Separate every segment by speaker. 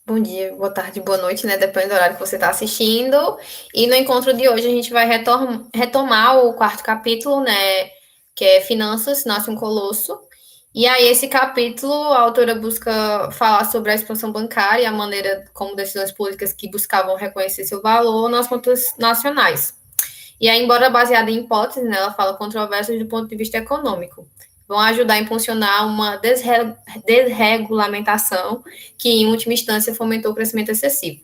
Speaker 1: Bom dia, boa tarde, boa noite, né? Depende do horário que você está assistindo. E no encontro de hoje a gente vai retomar o quarto capítulo, né? Que é Finanças, Nasce um Colosso. E aí, esse capítulo, a autora busca falar sobre a expansão bancária e a maneira como decisões políticas que buscavam reconhecer seu valor nas contas nacionais. E aí, embora baseada em hipóteses, né, ela fala controvérsias do ponto de vista econômico. Vão ajudar a impulsionar uma desregulamentação que, em última instância, fomentou o crescimento excessivo.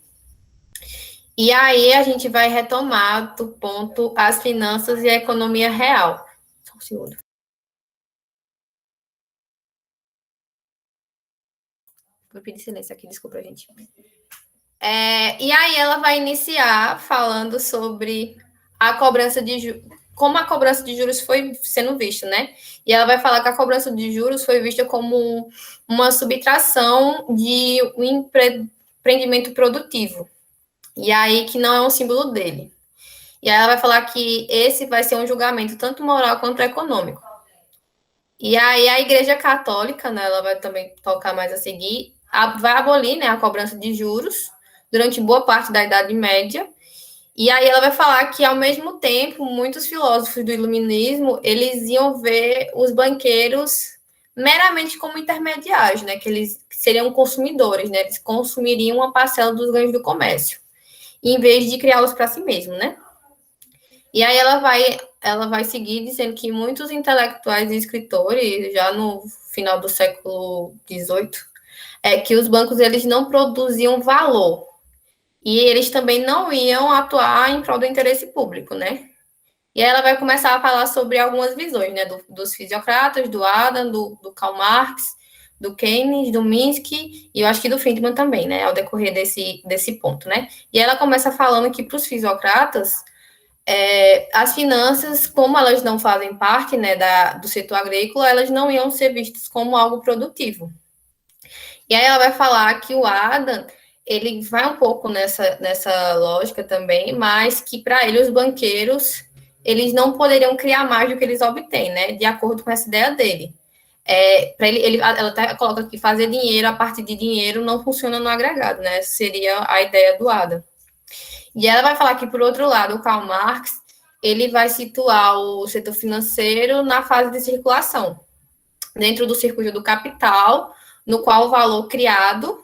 Speaker 1: E aí a gente vai retomar do ponto as finanças e a economia real. Só um segundo. Vou pedir silêncio aqui, desculpa, gente. E aí ela vai iniciar falando sobre a cobrança de juros, como a cobrança de juros foi sendo vista, né? E ela vai falar que a cobrança de juros foi vista como uma subtração de um empreendimento produtivo. E aí que não é um símbolo dele. E aí ela vai falar que esse vai ser um julgamento tanto moral quanto econômico. E aí a Igreja Católica, né, ela vai também tocar mais a seguir, vai abolir, né, a cobrança de juros durante boa parte da Idade Média. E aí ela vai falar que, ao mesmo tempo, muitos filósofos do iluminismo, eles iam ver os banqueiros meramente como intermediários, né, que eles seriam consumidores, né, eles consumiriam uma parcela dos ganhos do comércio, em vez de criá-los para si mesmo, né? E aí ela vai seguir dizendo que muitos intelectuais e escritores, já no final do século XVIII, que os bancos eles não produziam valor. E eles também não iam atuar em prol do interesse público, né? E aí ela vai começar a falar sobre algumas visões, né? Dos fisiocratas, do Adam, do Karl Marx, do Keynes, do Minsky, e eu acho que do Friedman também, né? Ao decorrer desse ponto, né? E ela começa falando que para os fisiocratas, as finanças, como elas não fazem parte, né, do setor agrícola, elas não iam ser vistas como algo produtivo. E aí ela vai falar que o Adam, ele vai um pouco nessa lógica também, mas que para ele os banqueiros, eles não poderiam criar mais do que eles obtêm, né, de acordo com essa ideia dele. Para ela até coloca que fazer dinheiro a partir de dinheiro não funciona no agregado, né? Essa seria a ideia do Adam. E ela vai falar que, por outro lado, o Karl Marx, ele vai situar o setor financeiro na fase de circulação, dentro do circuito do capital, no qual o valor criado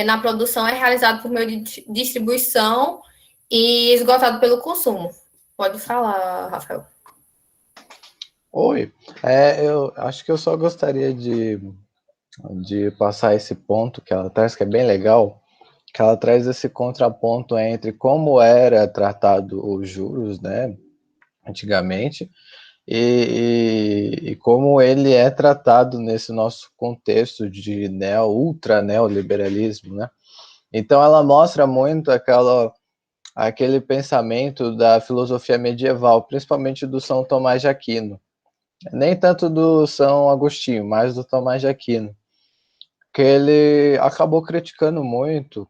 Speaker 1: na produção é realizado por meio de distribuição e esgotado pelo consumo. Pode falar, Rafael.
Speaker 2: Oi, eu acho que eu só gostaria de passar esse ponto que ela traz, que é bem legal, que ela traz esse contraponto entre como era tratado os juros, né, antigamente, e como ele é tratado nesse nosso contexto de ultra neoliberalismo, né? Então ela mostra muito aquele pensamento da filosofia medieval, principalmente do São Tomás de Aquino, nem tanto do São Agostinho, mas do Tomás de Aquino, que ele acabou criticando muito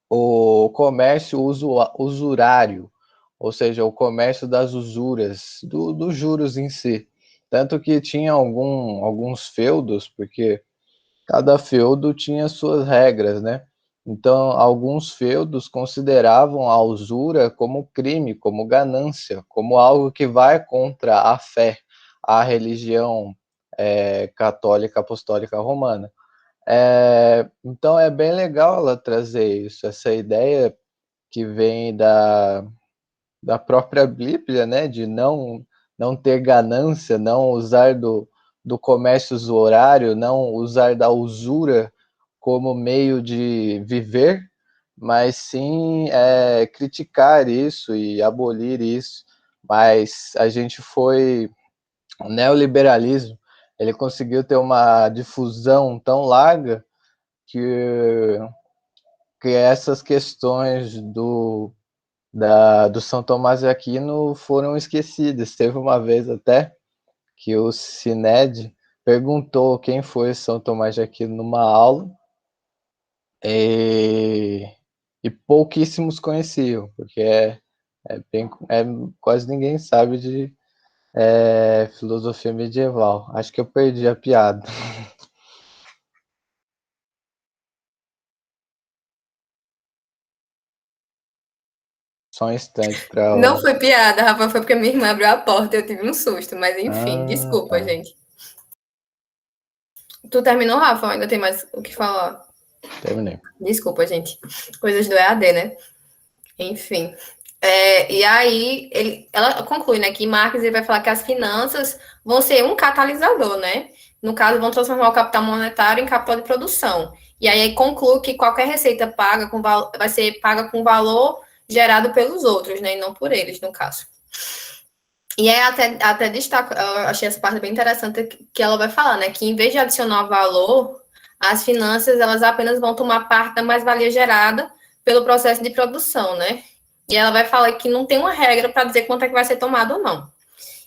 Speaker 2: o comércio usurário, ou seja, o comércio das usuras, dos juros em si. Tanto que tinha alguns feudos, porque cada feudo tinha suas regras, né? Então, alguns feudos consideravam a usura como crime, como ganância, como algo que vai contra a fé, a religião católica apostólica romana. Então é bem legal ela trazer isso, essa ideia que vem da própria Bíblia, né, de não ter ganância, não usar do comércio usurário, não usar da usura como meio de viver, mas sim criticar isso e abolir isso. Mas a gente foi o neoliberalismo, ele conseguiu ter uma difusão tão larga que, que essas questões do São Tomás de Aquino foram esquecidas. Teve uma vez até que o Cined perguntou quem foi São Tomás de Aquino numa aula e, e pouquíssimos conheciam, porque quase ninguém sabe de filosofia medieval. Acho que eu perdi a piada. Só um instante para...
Speaker 1: Não foi piada, Rafa, foi porque minha irmã abriu a porta e eu tive um susto, mas enfim, desculpa,
Speaker 2: tá.
Speaker 1: gente. Tu terminou, Rafa? Ainda tem mais o que falar?
Speaker 2: Terminei.
Speaker 1: Desculpa, gente. Coisas do EAD, né? Enfim. E aí, ela conclui, né, que Marx ele vai falar que as finanças vão ser um catalisador, né? No caso, vão transformar o capital monetário em capital de produção. E aí conclui que qualquer receita paga vai ser paga com valor gerado pelos outros, né? E não por eles, no caso. E aí até destaco, eu achei essa parte bem interessante que ela vai falar, né? Que em vez de adicionar valor, as finanças elas apenas vão tomar parte da mais-valia gerada pelo processo de produção, né? E ela vai falar que não tem uma regra para dizer quanto é que vai ser tomado ou não.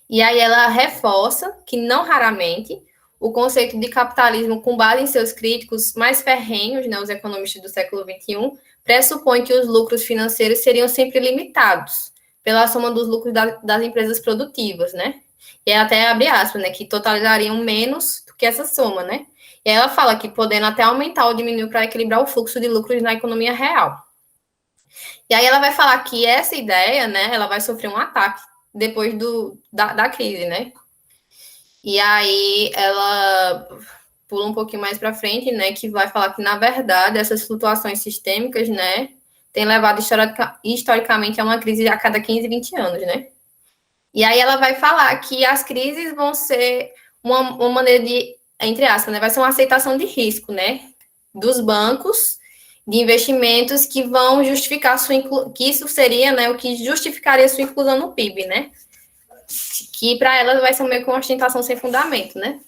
Speaker 1: E aí ela reforça que, não raramente, o conceito de capitalismo, com base em seus críticos mais ferrenhos, né, os economistas do século XXI, pressupõe que os lucros financeiros seriam sempre limitados pela soma dos lucros das empresas produtivas, né? E até abre aspas, né, que totalizariam menos do que essa soma, né? E aí ela fala que podendo até aumentar ou diminuir para equilibrar o fluxo de lucros na economia real. E aí ela vai falar que essa ideia, né, ela vai sofrer um ataque depois da crise, né? E aí ela pula um pouquinho mais para frente, né, que vai falar que, na verdade, essas flutuações sistêmicas, né, têm levado historicamente a uma crise a cada 15, 20 anos, né? E aí ela vai falar que as crises vão ser uma maneira de, entre aspas, né, vai ser uma aceitação de risco, né, dos bancos de investimentos que vão justificar que isso seria, né, o que justificaria sua inclusão no PIB, né? Que para elas vai ser meio que uma ostentação sem fundamento, né?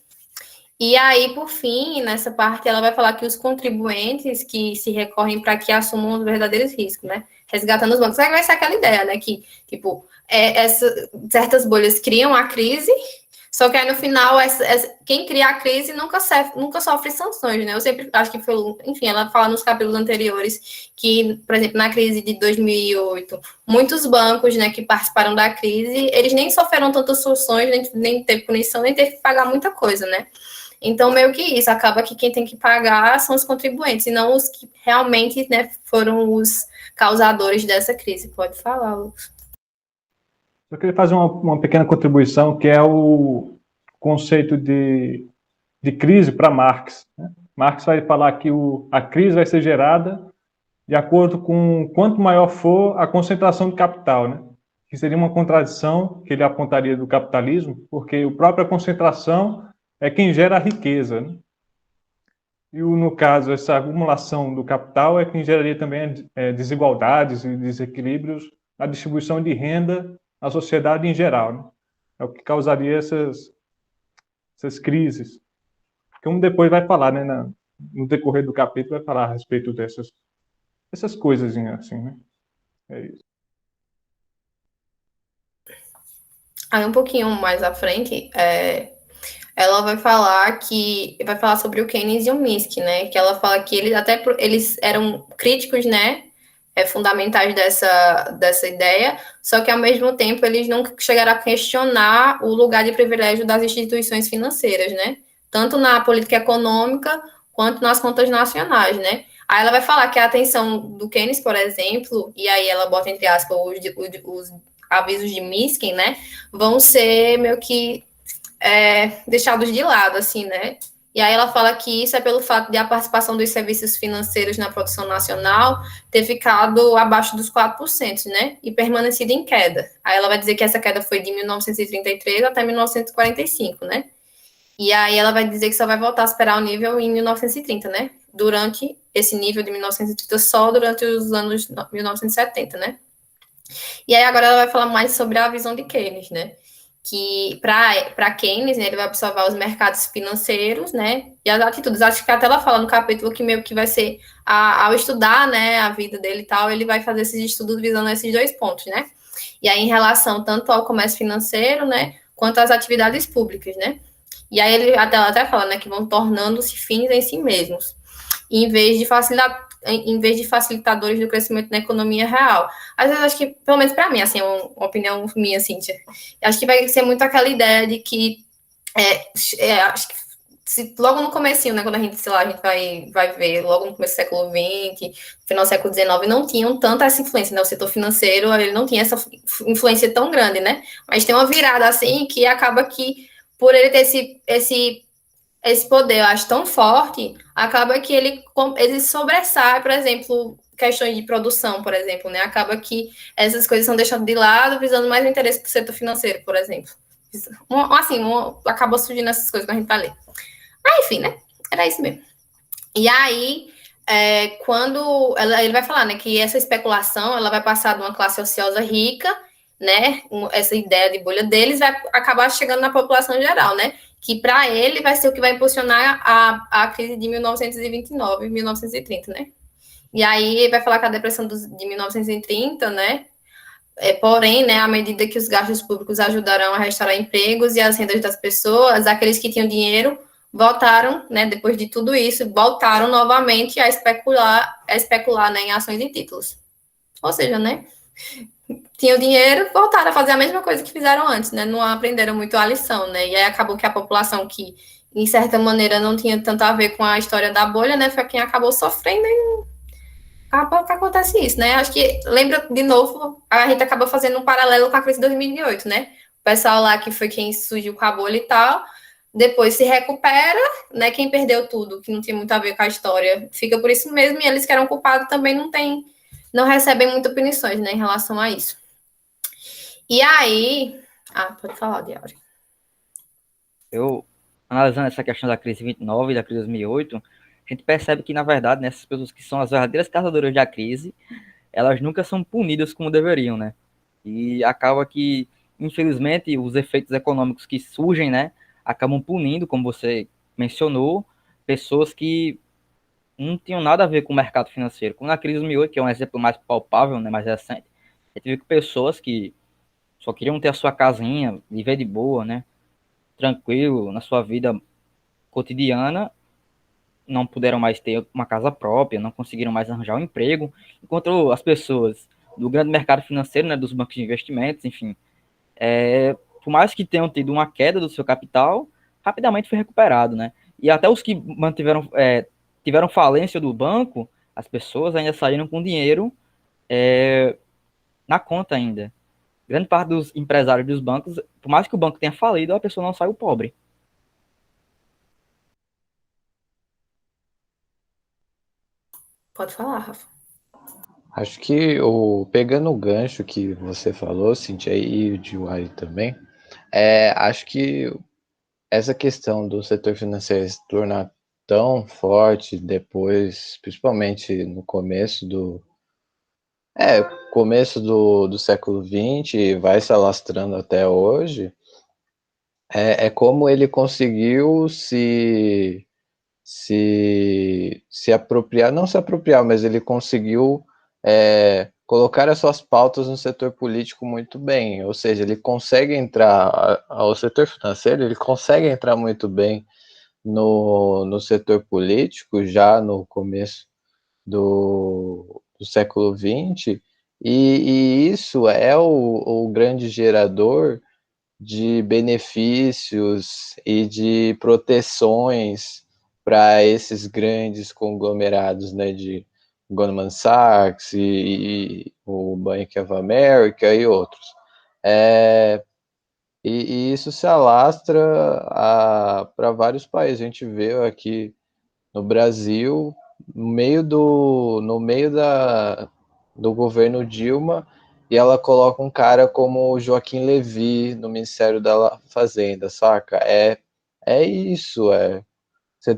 Speaker 1: E aí, por fim, nessa parte, ela vai falar que os contribuintes que se recorrem para que assumam os verdadeiros riscos, né? Resgatando os bancos. Aí vai ser aquela ideia, né? Que, tipo, certas bolhas criam a crise, só que aí no final, quem cria a crise nunca sofre sanções, né? Eu sempre acho que foi, enfim, ela fala nos capítulos anteriores que, por exemplo, na crise de 2008, muitos bancos, né, que participaram da crise, eles nem sofreram tantas sanções, nem teve punição, nem teve que pagar muita coisa, né? Então, meio que isso, acaba que quem tem que pagar são os contribuintes, e não os que realmente, né, foram os causadores dessa crise. Pode falar, Lucas.
Speaker 3: Eu queria fazer uma pequena contribuição, que é o conceito de crise para Marx, né? Marx vai falar que a crise vai ser gerada de acordo com quanto maior for a concentração de capital, né? Que seria uma contradição que ele apontaria do capitalismo, porque a própria concentração é quem gera a riqueza, né? E, no caso, essa acumulação do capital é quem geraria também desigualdades e desequilíbrios na distribuição de renda na sociedade em geral, né? É o que causaria essas crises. Como depois vai falar, né, no decorrer do capítulo, vai falar a respeito dessas coisas assim, né? É isso.
Speaker 1: Aí um pouquinho mais à frente, ela vai falar sobre o Keynes e o Minsky, né? Que ela fala que eles eram críticos, né? Fundamentais dessa ideia, só que ao mesmo tempo eles não chegaram a questionar o lugar de privilégio das instituições financeiras, né? Tanto na política econômica quanto nas contas nacionais, né? Aí ela vai falar que a atenção do Keynes, por exemplo, e aí ela bota entre aspas os avisos de Miskin, né? Vão ser meio que deixados de lado, assim, né? E aí ela fala que isso é pelo fato de a participação dos serviços financeiros na produção nacional ter ficado abaixo dos 4%, né? E permanecido em queda. Aí ela vai dizer que essa queda foi de 1933 até 1945, né? E aí ela vai dizer que só vai voltar a superar o nível em 1930, né? Durante esse nível de 1930, só durante os anos 1970, né? E aí agora ela vai falar mais sobre a visão de Keynes, né? Que para Keynes, né, ele vai observar os mercados financeiros, né, e as atitudes. Acho que até ela fala no capítulo que meio que vai ser, ao estudar, né, a vida dele e tal, ele vai fazer esses estudos visando esses dois pontos, né, e aí em relação tanto ao comércio financeiro, né, quanto às atividades públicas, né, e aí ela até fala, né, que vão tornando-se fins em si mesmos, em vez de facilitadores do crescimento na economia real. Às vezes, acho que, pelo menos para mim, assim, é uma opinião minha, Cíntia, acho que vai ser muito aquela ideia de que, acho que logo no comecinho, né, quando a gente, sei lá, a gente vai ver, logo no começo do século XX, no final do século XIX, não tinham tanta essa influência, né, o setor financeiro, ele não tinha essa influência tão grande, né, mas tem uma virada, assim, que acaba que, por ele ter esse poder, eu acho, tão forte, acaba que ele sobressai, por exemplo, questões de produção, por exemplo, né, acaba que essas coisas são deixadas de lado, visando mais o interesse do setor financeiro, por exemplo. Assim, acabou surgindo essas coisas que a gente vai ler. Enfim, né? Era isso mesmo. E aí, quando ele vai falar, né, que essa especulação ela vai passar de uma classe ociosa rica, né? Essa ideia de bolha deles vai acabar chegando na população geral, né? Que para ele vai ser o que vai impulsionar a crise de 1929, 1930, né? E aí ele vai falar que a depressão de 1930, né? Porém, né, à medida que os gastos públicos ajudarão a restaurar empregos e as rendas das pessoas, aqueles que tinham dinheiro voltaram, né, depois de tudo isso, voltaram novamente a especular, né, em ações e títulos. Ou seja, né, tinham dinheiro, voltaram a fazer a mesma coisa que fizeram antes, né, não aprenderam muito a lição, né, e aí acabou que a população que, em certa maneira, não tinha tanto a ver com a história da bolha, né, foi quem acabou sofrendo e acaba que acontece isso, né? Acho que, lembra, de novo, a gente acaba fazendo um paralelo com a crise de 2008, né? O pessoal lá que foi quem surgiu com a bolha e tal, depois se recupera, né? Quem perdeu tudo, que não tinha muito a ver com a história, fica por isso mesmo, e eles que eram culpados também não recebem muitas punições, né, em relação a isso. E aí... pode falar, Diário.
Speaker 4: Eu, analisando essa questão da crise 29 e da crise 2008, a gente percebe que, na verdade, nessas pessoas que são as verdadeiras causadoras da crise, elas nunca são punidas como deveriam, né? E acaba que, infelizmente, os efeitos econômicos que surgem, né, acabam punindo, como você mencionou, pessoas que não tinham nada a ver com o mercado financeiro. Como na crise de 2008, que é um exemplo mais palpável, né, mais recente, a gente viu que pessoas que só queriam ter a sua casinha, viver de boa, né, tranquilo, na sua vida cotidiana, não puderam mais ter uma casa própria, não conseguiram mais arranjar um emprego, enquanto as pessoas do grande mercado financeiro, né, dos bancos de investimentos, enfim, por mais que tenham tido uma queda do seu capital, rapidamente foi recuperado, né? E até os que tiveram falência do banco, as pessoas ainda saíram com dinheiro na conta ainda. Grande parte dos empresários dos bancos, por mais que o banco tenha falido, a pessoa não saiu pobre.
Speaker 1: Pode falar, Rafa.
Speaker 2: Acho que pegando o gancho que você falou, Cintia, e o de Wari também, acho que essa questão do setor financeiro se tornar tão forte depois, principalmente no começo do século XX e vai se alastrando até hoje, é como ele conseguiu se apropriar, não se apropriar, mas ele conseguiu colocar as suas pautas no setor político muito bem, ou seja, ele consegue entrar, ao setor financeiro, ele consegue entrar muito bem no setor político, já no começo do século XX, e isso é o grande gerador de benefícios e de proteções para esses grandes conglomerados, né, de Goldman Sachs e o Bank of America e outros. E isso se alastra para vários países. A gente vê aqui no Brasil, no meio do governo Dilma, e ela coloca um cara como o Joaquim Levy no Ministério da Fazenda, saca? É isso. Você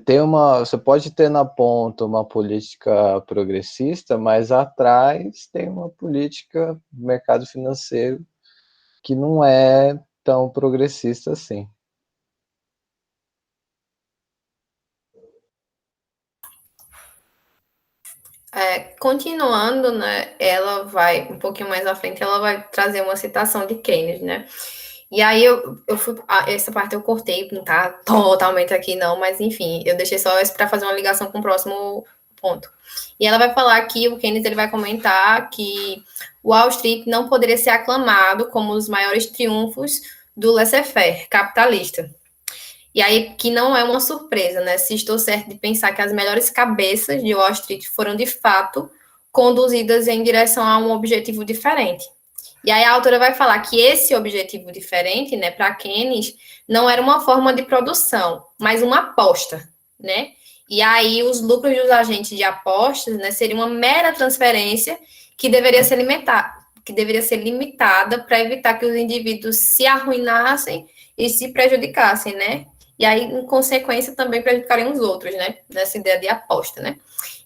Speaker 2: pode ter na ponta uma política progressista, mas atrás tem uma política do mercado financeiro que não é tão progressista assim.
Speaker 1: Continuando, né, ela vai, um pouquinho mais à frente, ela vai trazer uma citação de Keynes, né? E aí eu fui, essa parte eu cortei, não tá totalmente aqui não, mas enfim, eu deixei só isso para fazer uma ligação com o próximo ponto. E ela vai falar que o Keynes ele vai comentar que Wall Street não poderia ser aclamado como os maiores triunfos do laissez-faire capitalista. E aí, que não é uma surpresa, né? Se estou certo de pensar que as melhores cabeças de Wall Street foram, de fato, conduzidas em direção a um objetivo diferente. E aí a autora vai falar que esse objetivo diferente, né, para Keynes, não era uma forma de produção, mas uma aposta, né? E aí os lucros dos agentes de apostas, né, seria uma mera transferência que deveria ser limitada para evitar que os indivíduos se arruinassem e se prejudicassem, né? E aí, em consequência, também prejudicariam os outros, né? Nessa ideia de aposta, né?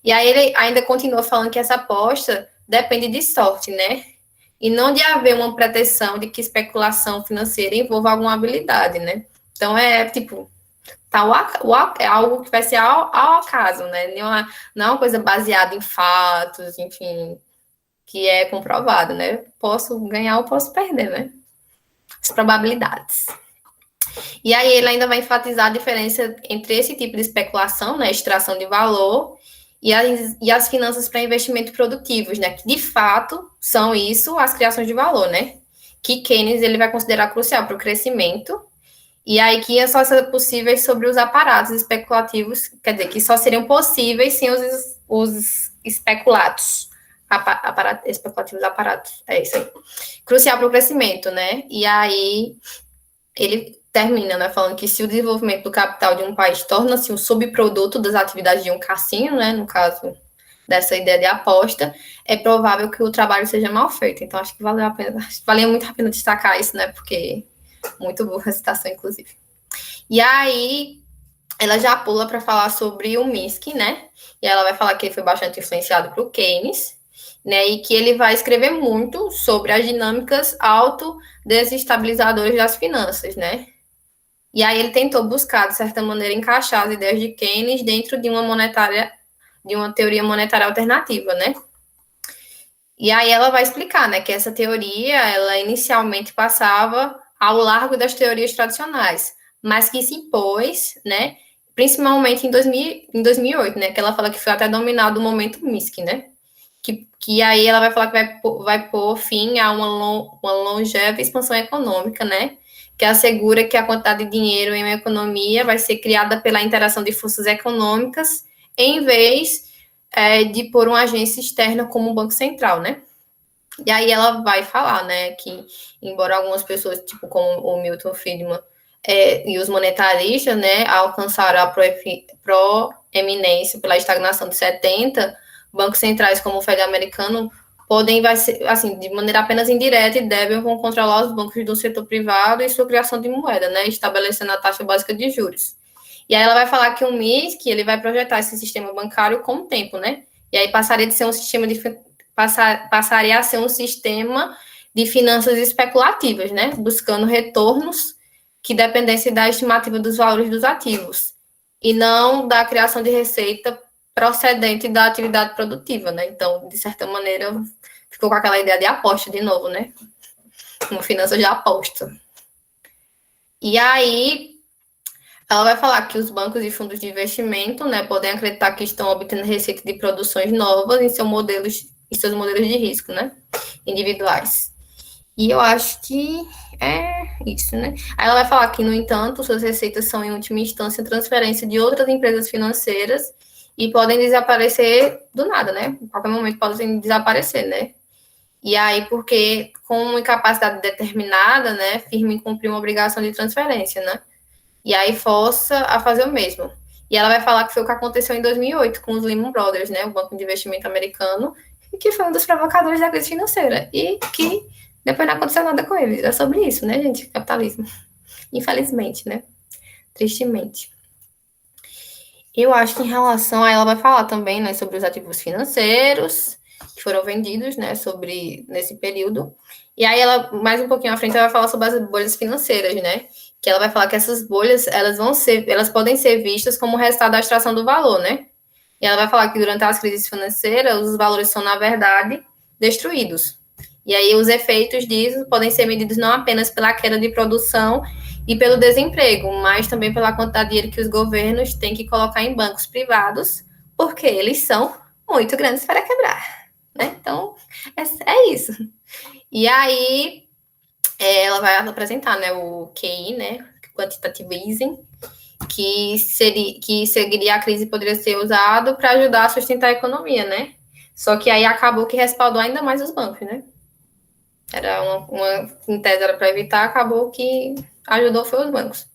Speaker 1: E aí ele ainda continua falando que essa aposta depende de sorte, né? E não de haver uma pretensão de que especulação financeira envolva alguma habilidade, né? Então, tipo, tá é algo que vai ser ao acaso, né? Não é uma coisa baseada em fatos, enfim, que é comprovado, né? Posso ganhar ou posso perder, né? As probabilidades. E aí ele ainda vai enfatizar a diferença entre esse tipo de especulação, né? Extração de valor, e as finanças para investimento produtivos, né? Que de fato são isso, as criações de valor, né? Que Keynes ele vai considerar crucial para o crescimento, e aí que só seriam possíveis sobre os aparatos especulativos, quer dizer, que só seriam possíveis sem os especulatos. Especulativos aparatos, é isso aí. Crucial para o crescimento, né? E aí ele termina, né, falando que se o desenvolvimento do capital de um país torna-se um subproduto das atividades de um cassino, né, no caso dessa ideia de aposta, é provável que o trabalho seja mal feito. Então, acho que valia muito a pena destacar isso, né, porque muito boa a citação, inclusive. E aí, ela já pula para falar sobre o Minsky, né, e ela vai falar que ele foi bastante influenciado por Keynes, né, e que ele vai escrever muito sobre as dinâmicas autodesestabilizadoras das finanças, né. E aí ele tentou buscar, de certa maneira, encaixar as ideias de Keynes dentro de uma teoria monetária alternativa, né? E aí ela vai explicar, né, que essa teoria, ela inicialmente passava ao largo das teorias tradicionais, mas que se impôs, né, principalmente em 2008, né, que ela fala que foi até dominado o momento Minsky, né? Que aí ela vai falar que vai pôr fim a uma longeva expansão econômica, né? Que assegura que a quantidade de dinheiro em uma economia vai ser criada pela interação de forças econômicas, em vez de por uma agência externa como o Banco Central, né? E aí ela vai falar, né, que embora algumas pessoas, tipo como o Milton Friedman e os monetaristas, né, alcançaram a proeminência pela estagnação de 70, bancos centrais como o Fed americano podem, assim, de maneira apenas indireta e débil, vão controlar os bancos do setor privado e sua criação de moeda, né, estabelecendo a taxa básica de juros. E aí ela vai falar que o Minsky, ele vai projetar esse sistema bancário com o tempo, né, e aí passaria a ser um sistema de finanças especulativas, né, buscando retornos que dependessem da estimativa dos valores dos ativos, e não da criação de receita procedente da atividade produtiva, né? Então, de certa maneira, ficou com aquela ideia de aposta de novo, né? Uma finança de aposta. E aí, ela vai falar que os bancos e fundos de investimento, né, podem acreditar que estão obtendo receita de produções novas em seus modelos de risco, né? Individuais. E eu acho que é isso, né? Aí ela vai falar que, no entanto, suas receitas são, em última instância, transferência de outras empresas financeiras e podem desaparecer do nada, né? Em qualquer momento podem desaparecer, né? E aí, porque com uma incapacidade determinada, né, firme em cumprir uma obrigação de transferência, né? E aí força a fazer o mesmo. E ela vai falar que foi o que aconteceu em 2008 com os Lehman Brothers, né, o banco de investimento americano, que foi um dos provocadores da crise financeira e que depois não aconteceu nada com eles. É sobre isso, né, gente? Capitalismo. Infelizmente, né? Tristemente. Eu acho que em relação a ela vai falar também, né, sobre os ativos financeiros que foram vendidos, né, nesse período. E aí ela, mais um pouquinho à frente, ela vai falar sobre as bolhas financeiras, né? Que ela vai falar que essas bolhas, elas podem ser vistas como resultado da extração do valor, né? E ela vai falar que durante as crises financeiras, os valores são, na verdade, destruídos. E aí os efeitos disso podem ser medidos não apenas pela queda de produção e pelo desemprego, mas também pela quantidade de dinheiro que os governos têm que colocar em bancos privados, porque eles são muito grandes para quebrar, né? Então, é isso. E aí, ela vai apresentar, né, o QI, né, Quantitative Easing, que seguiria a crise poderia ser usado para ajudar a sustentar a economia, né? Só que aí acabou que respaldou ainda mais os bancos, né? Era em tese era para evitar, acabou que ajudou foi os bancos.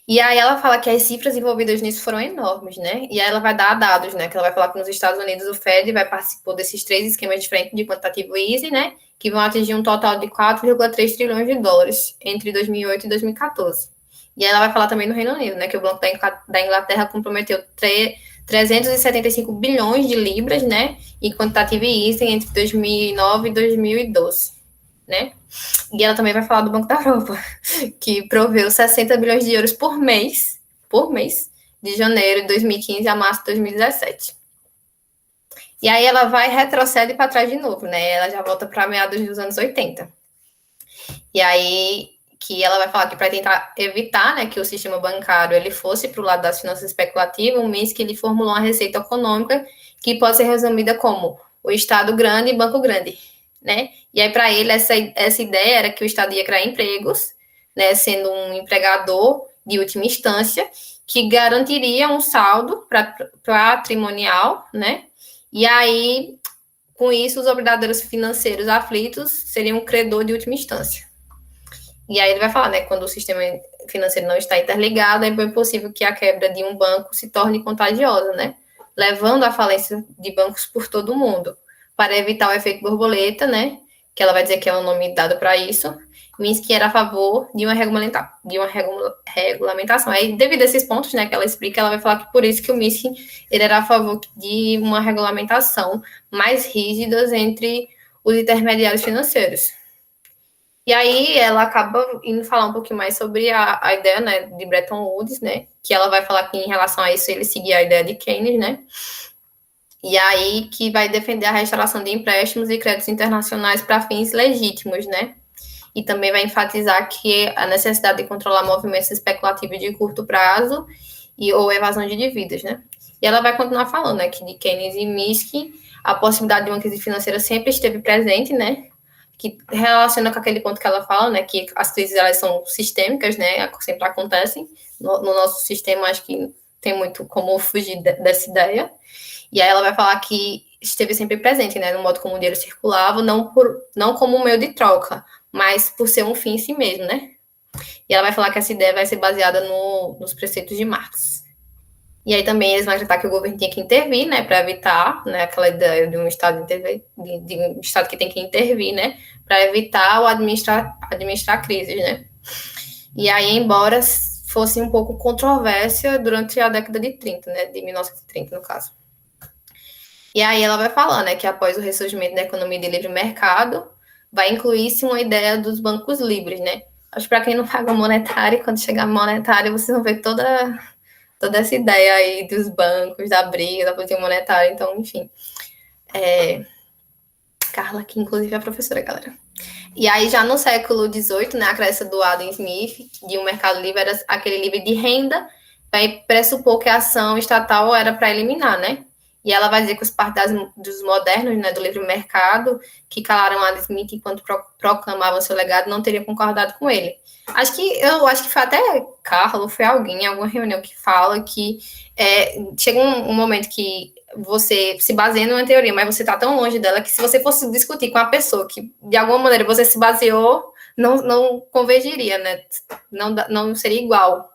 Speaker 1: E aí ela fala que as cifras envolvidas nisso foram enormes, né? E aí ela vai dar dados, né? Que ela vai falar que nos Estados Unidos o Fed vai participar desses 3 esquemas diferentes de quantitative easing, né? Que vão atingir um total de 4,3 trilhões de dólares entre 2008 e 2014. E aí ela vai falar também no Reino Unido, né? Que o Banco da Inglaterra comprometeu 375 bilhões de libras, né? Em quantitative easing entre 2009 e 2012, né? E ela também vai falar do Banco da Europa, que proveu 60 bilhões de euros por mês, de janeiro de 2015 a março de 2017. E aí ela vai retrocede para trás de novo, né? Ela já volta para meados dos anos 80. E aí que ela vai falar que para tentar evitar, né, que o sistema bancário ele fosse para o lado das finanças especulativas, o Minsky ele formulou uma receita econômica que pode ser resumida como o Estado grande e Banco grande, né? E aí, para ele, essa ideia era que o Estado ia criar empregos, né, sendo um empregador de última instância, que garantiria um saldo patrimonial, né? E aí, com isso, os obrigadores financeiros aflitos seriam um credor de última instância. E aí ele vai falar, né, quando o sistema financeiro não está interligado, é bem possível que a quebra de um banco se torne contagiosa, né? Levando à falência de bancos por todo o mundo. Para evitar o efeito borboleta, né? Que ela vai dizer que é o nome dado para isso. Minsky era a favor de uma regulamentação. Aí, devido a esses pontos, né, que ela explica, ela vai falar que por isso que o Minsky ele era a favor de uma regulamentação mais rígida entre os intermediários financeiros. E aí ela acaba indo falar um pouquinho mais sobre a ideia, né, de Bretton Woods, né, que ela vai falar que em relação a isso ele seguia a ideia de Keynes, né, e aí que vai defender a restauração de empréstimos e créditos internacionais para fins legítimos, né, e também vai enfatizar que a necessidade de controlar movimentos especulativos de curto prazo ou evasão de dívidas, né. E ela vai continuar falando, né, que de Keynes e Minsky a possibilidade de uma crise financeira sempre esteve presente, né, que relaciona com aquele ponto que ela fala, né, que as crises elas são sistêmicas, né, sempre acontecem. No nosso sistema, acho que tem muito como fugir dessa ideia. E aí ela vai falar que esteve sempre presente, né, no modo como o dinheiro circulava, não como um meio de troca, mas por ser um fim em si mesmo, né. E ela vai falar que essa ideia vai ser baseada nos preceitos de Marx. E aí também eles vão acreditar que o governo tinha que intervir, né, para evitar, né, aquela ideia de um Estado de um Estado que tem que intervir, né, para evitar ou administrar crises, né. E aí, embora fosse um pouco controvérsia durante a década de 30, né, de 1930, no caso. E aí ela vai falar, né, que após o ressurgimento da economia de livre mercado, vai incluir-se uma ideia dos bancos livres, né. Acho que para quem não paga monetário, quando chegar monetário, vocês vão ver toda essa ideia aí dos bancos, da briga, da política monetária, então, enfim. Carla, que inclusive é a professora, galera. E aí, já no século XVIII, né, a crença do Adam Smith, de um mercado livre, era aquele livre de renda, vai pressupor que a ação estatal era para eliminar, né? E ela vai dizer que os partidários dos modernos, né, do livre mercado, que calaram Adam Smith enquanto proclamavam seu legado, não teriam concordado com ele. Acho que foi até Carla, foi alguém em alguma reunião que fala que chega um momento que você se baseia numa teoria, mas você está tão longe dela que se você fosse discutir com a pessoa que, de alguma maneira, você se baseou, não convergiria, né? Não seria igual.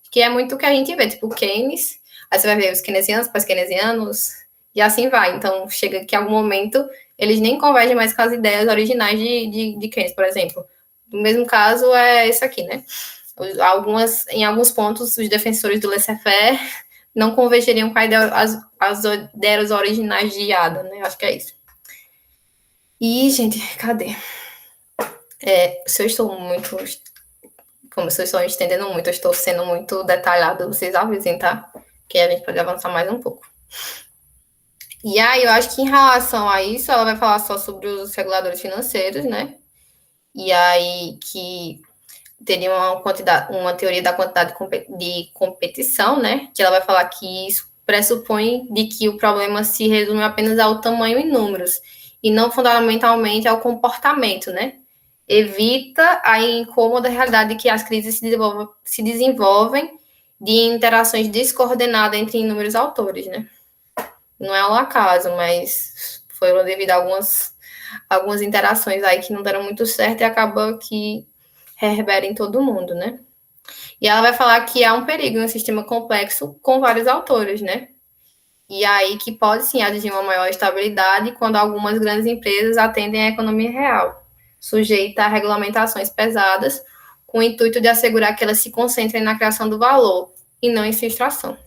Speaker 1: Que é muito o que a gente vê, tipo, Keynes, aí você vai ver os keynesianos, pós-keynesianos, e assim vai. Então, chega que em algum momento eles nem convergem mais com as ideias originais de Keynes, por exemplo. No mesmo caso é esse aqui, né? Em alguns pontos, os defensores do laissez-faire não convergeriam com as ideias originais de Adam, né? Acho que é isso. E, gente, cadê? Se eu estou muito... Como se eu estou estendendo muito, eu estou sendo muito detalhado, vocês avisem, tá? Que a gente pode avançar mais um pouco. E aí, eu acho que em relação a isso, ela vai falar só sobre os reguladores financeiros, né? E aí que teria uma teoria da quantidade de competição, né? Que ela vai falar que isso pressupõe de que o problema se resume apenas ao tamanho e números, e não fundamentalmente ao comportamento, né? Evita a incômoda realidade de que as crises se desenvolvem de interações descoordenadas entre inúmeros autores, né? Não é um acaso, mas foram devido a algumas interações aí que não deram muito certo e acaba que reverbera em todo mundo, né? E ela vai falar que há um perigo em um sistema complexo com vários autores, né? E aí que pode sim atingir uma maior estabilidade quando algumas grandes empresas atendem à economia real, sujeita a regulamentações pesadas, com o intuito de assegurar que elas se concentrem na criação do valor e não em sua extração.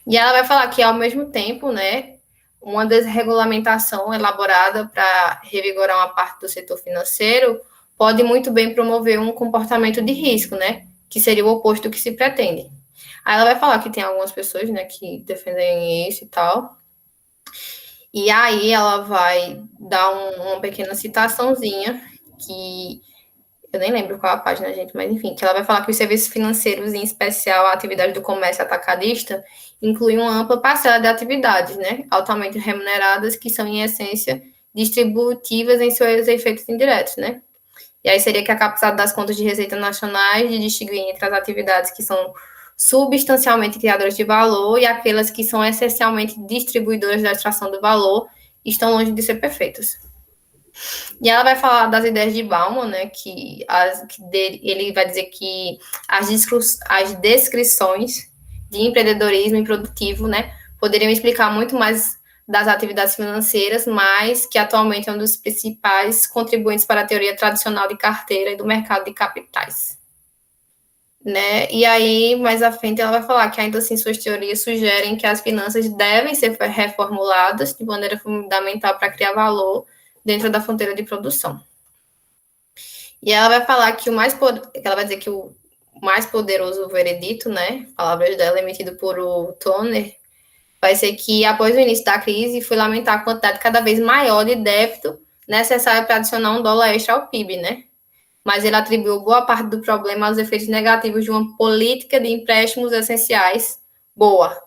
Speaker 1: E ela vai falar que, ao mesmo tempo, né, uma desregulamentação elaborada para revigorar uma parte do setor financeiro pode muito bem promover um comportamento de risco, né, que seria o oposto do que se pretende. Aí ela vai falar que tem algumas pessoas, né, que defendem isso e tal. E aí ela vai dar uma pequena citaçãozinha que eu nem lembro qual a página, gente, mas enfim, que ela vai falar que os serviços financeiros, em especial a atividade do comércio atacadista, incluem uma ampla parcela de atividades, né, altamente remuneradas, que são, em essência, distributivas em seus efeitos indiretos, né. E aí seria que a capacidade das contas de receita nacionais de distinguir entre as atividades que são substancialmente criadoras de valor e aquelas que são essencialmente distribuidoras da extração do valor estão longe de ser perfeitas. E ela vai falar das ideias de Bauman, né, ele vai dizer que as descrições de empreendedorismo improdutivo, né, poderiam explicar muito mais das atividades financeiras, mas que atualmente é um dos principais contribuintes para a teoria tradicional de carteira e do mercado de capitais. Né? E aí, mais à frente, ela vai falar que ainda assim suas teorias sugerem que as finanças devem ser reformuladas de maneira fundamental para criar valor dentro da fronteira de produção. E ela vai falar que ela vai dizer que o mais poderoso veredito, né, palavras dela, emitido por o Toner, vai ser que após o início da crise foi lamentar a quantidade cada vez maior de débito necessário para adicionar $1 extra ao PIB, né? Mas ele atribuiu boa parte do problema aos efeitos negativos de uma política de empréstimos essenciais boa,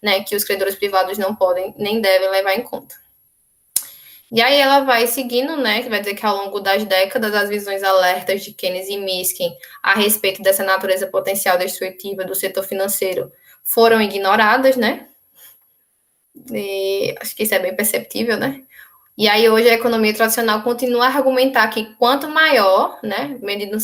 Speaker 1: né, que os credores privados não podem nem devem levar em conta. E aí ela vai seguindo, né, que vai dizer que ao longo das décadas as visões alertas de Keynes e Miskin a respeito dessa natureza potencial destrutiva do setor financeiro foram ignoradas, né? E acho que isso é bem perceptível, né? E aí hoje a economia tradicional continua a argumentar que quanto maior, né, medindo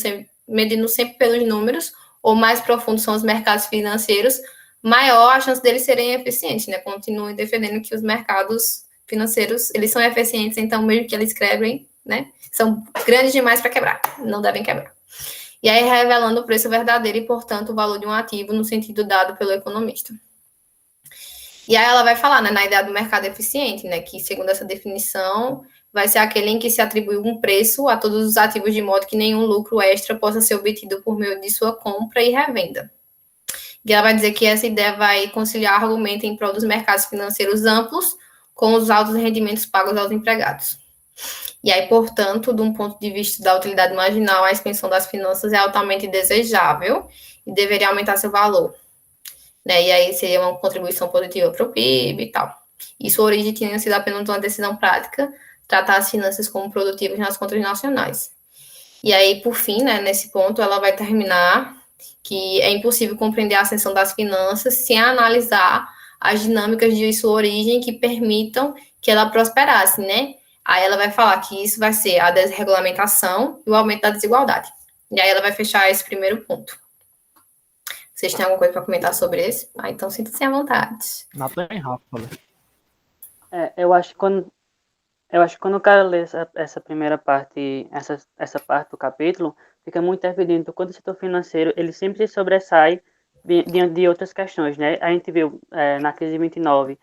Speaker 1: sempre pelos números, ou mais profundos são os mercados financeiros, maior a chance deles serem eficientes, né? Continuam defendendo que os mercados financeiros, eles são eficientes, então mesmo que eles quebrem, né, são grandes demais para quebrar, não devem quebrar. E aí revelando o preço verdadeiro e, portanto, o valor de um ativo no sentido dado pelo economista. E aí ela vai falar, né, na ideia do mercado eficiente, né, que segundo essa definição vai ser aquele em que se atribui um preço a todos os ativos de modo que nenhum lucro extra possa ser obtido por meio de sua compra e revenda. E ela vai dizer que essa ideia vai conciliar argumento em prol dos mercados financeiros amplos com os altos rendimentos pagos aos empregados. E aí, portanto, de um ponto de vista da utilidade marginal, a expansão das finanças é altamente desejável e deveria aumentar seu valor. Né? E aí seria uma contribuição positiva para o PIB e tal. E sua origem tinha sido apenas uma decisão prática, tratar as finanças como produtivas nas contas nacionais. E aí, por fim, né, nesse ponto, ela vai terminar que é impossível compreender a ascensão das finanças sem analisar as dinâmicas de sua origem que permitam que ela prosperasse, né? Aí ela vai falar que isso vai ser a desregulamentação e o aumento da desigualdade. E aí ela vai fechar esse primeiro ponto. Vocês têm alguma coisa para comentar sobre esse? Ah, então sinta-se à vontade.
Speaker 5: Nada bem rápido.
Speaker 6: Eu acho que quando o cara lê essa primeira parte, essa parte do capítulo, fica muito evidente o quanto o setor financeiro ele sempre sobressai diante de outras questões, né? A gente viu na crise de 29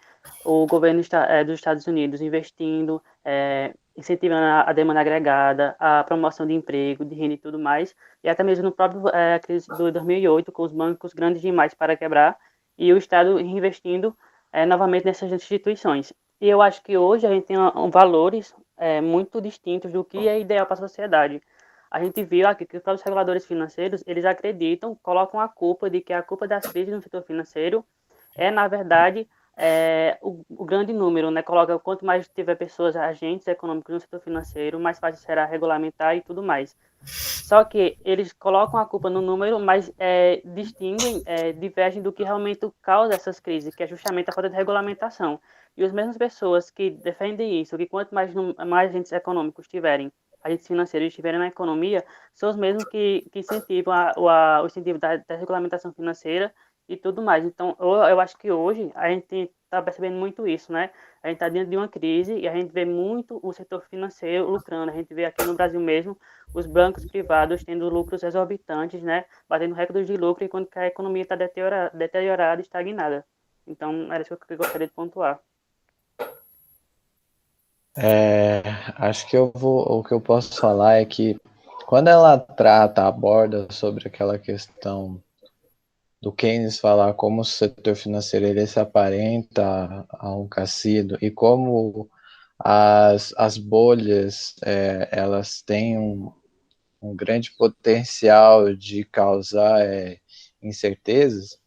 Speaker 6: o governo dos Estados Unidos investindo, incentivando a demanda agregada, a promoção de emprego, de renda e tudo mais, e até mesmo no próprio crise de 2008, com os bancos grandes demais para quebrar, e o Estado investindo novamente nessas instituições. E eu acho que hoje a gente tem valores muito distintos do que é ideal para a sociedade. A gente viu aqui que os próprios reguladores financeiros, eles acreditam, colocam a culpa de que a culpa das crises no setor financeiro é, na verdade, o grande número, né? Coloca quanto mais tiver pessoas, agentes econômicos no setor financeiro, mais fácil será regulamentar e tudo mais. Só que eles colocam a culpa no número, mas distinguem, divergem do que realmente causa essas crises, que é justamente a falta de regulamentação. E as mesmas pessoas que defendem isso, que quanto mais agentes econômicos tiverem, agentes financeiros estiverem na economia, são os mesmos que incentivam o incentivo da regulamentação financeira e tudo mais. Então, eu acho que hoje a gente está percebendo muito isso, né? A gente está diante de uma crise e a gente vê muito o setor financeiro lucrando. A gente vê aqui no Brasil mesmo os bancos privados tendo lucros exorbitantes, né? Batendo recordes de lucro, enquanto que a economia está deteriorada e estagnada. Então, era isso que eu gostaria de pontuar.
Speaker 2: Acho que o que eu posso falar é que quando ela aborda sobre aquela questão do Keynes falar como o setor financeiro ele se aparenta a um cassino e como as bolhas elas têm um grande potencial de causar incertezas,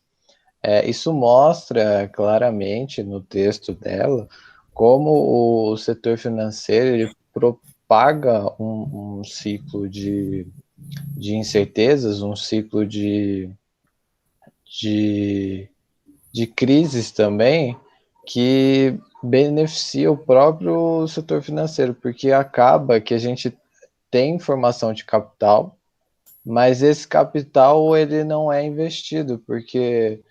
Speaker 2: isso mostra claramente no texto dela como o setor financeiro ele propaga um ciclo de incertezas, um ciclo de crises também, que beneficia o próprio setor financeiro, porque acaba que a gente tem formação de capital, mas esse capital ele não é investido, porque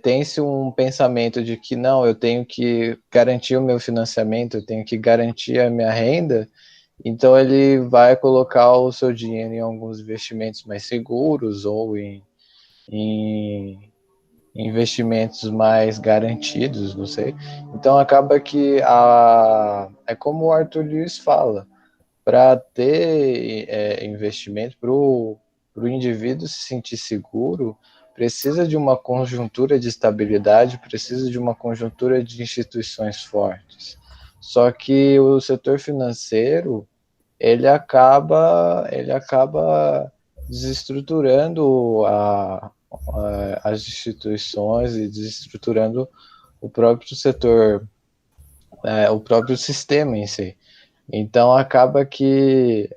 Speaker 2: tem-se um pensamento de que não, eu tenho que garantir o meu financiamento, eu tenho que garantir a minha renda, então ele vai colocar o seu dinheiro em alguns investimentos mais seguros ou em investimentos mais garantidos, não sei. Então acaba que é como o Arthur Lewis fala, para ter investimento, para o indivíduo se sentir seguro, precisa de uma conjuntura de estabilidade, precisa de uma conjuntura de instituições fortes. Só que o setor financeiro, ele acaba desestruturando as instituições e desestruturando o próprio setor, o próprio sistema em si. Então acaba que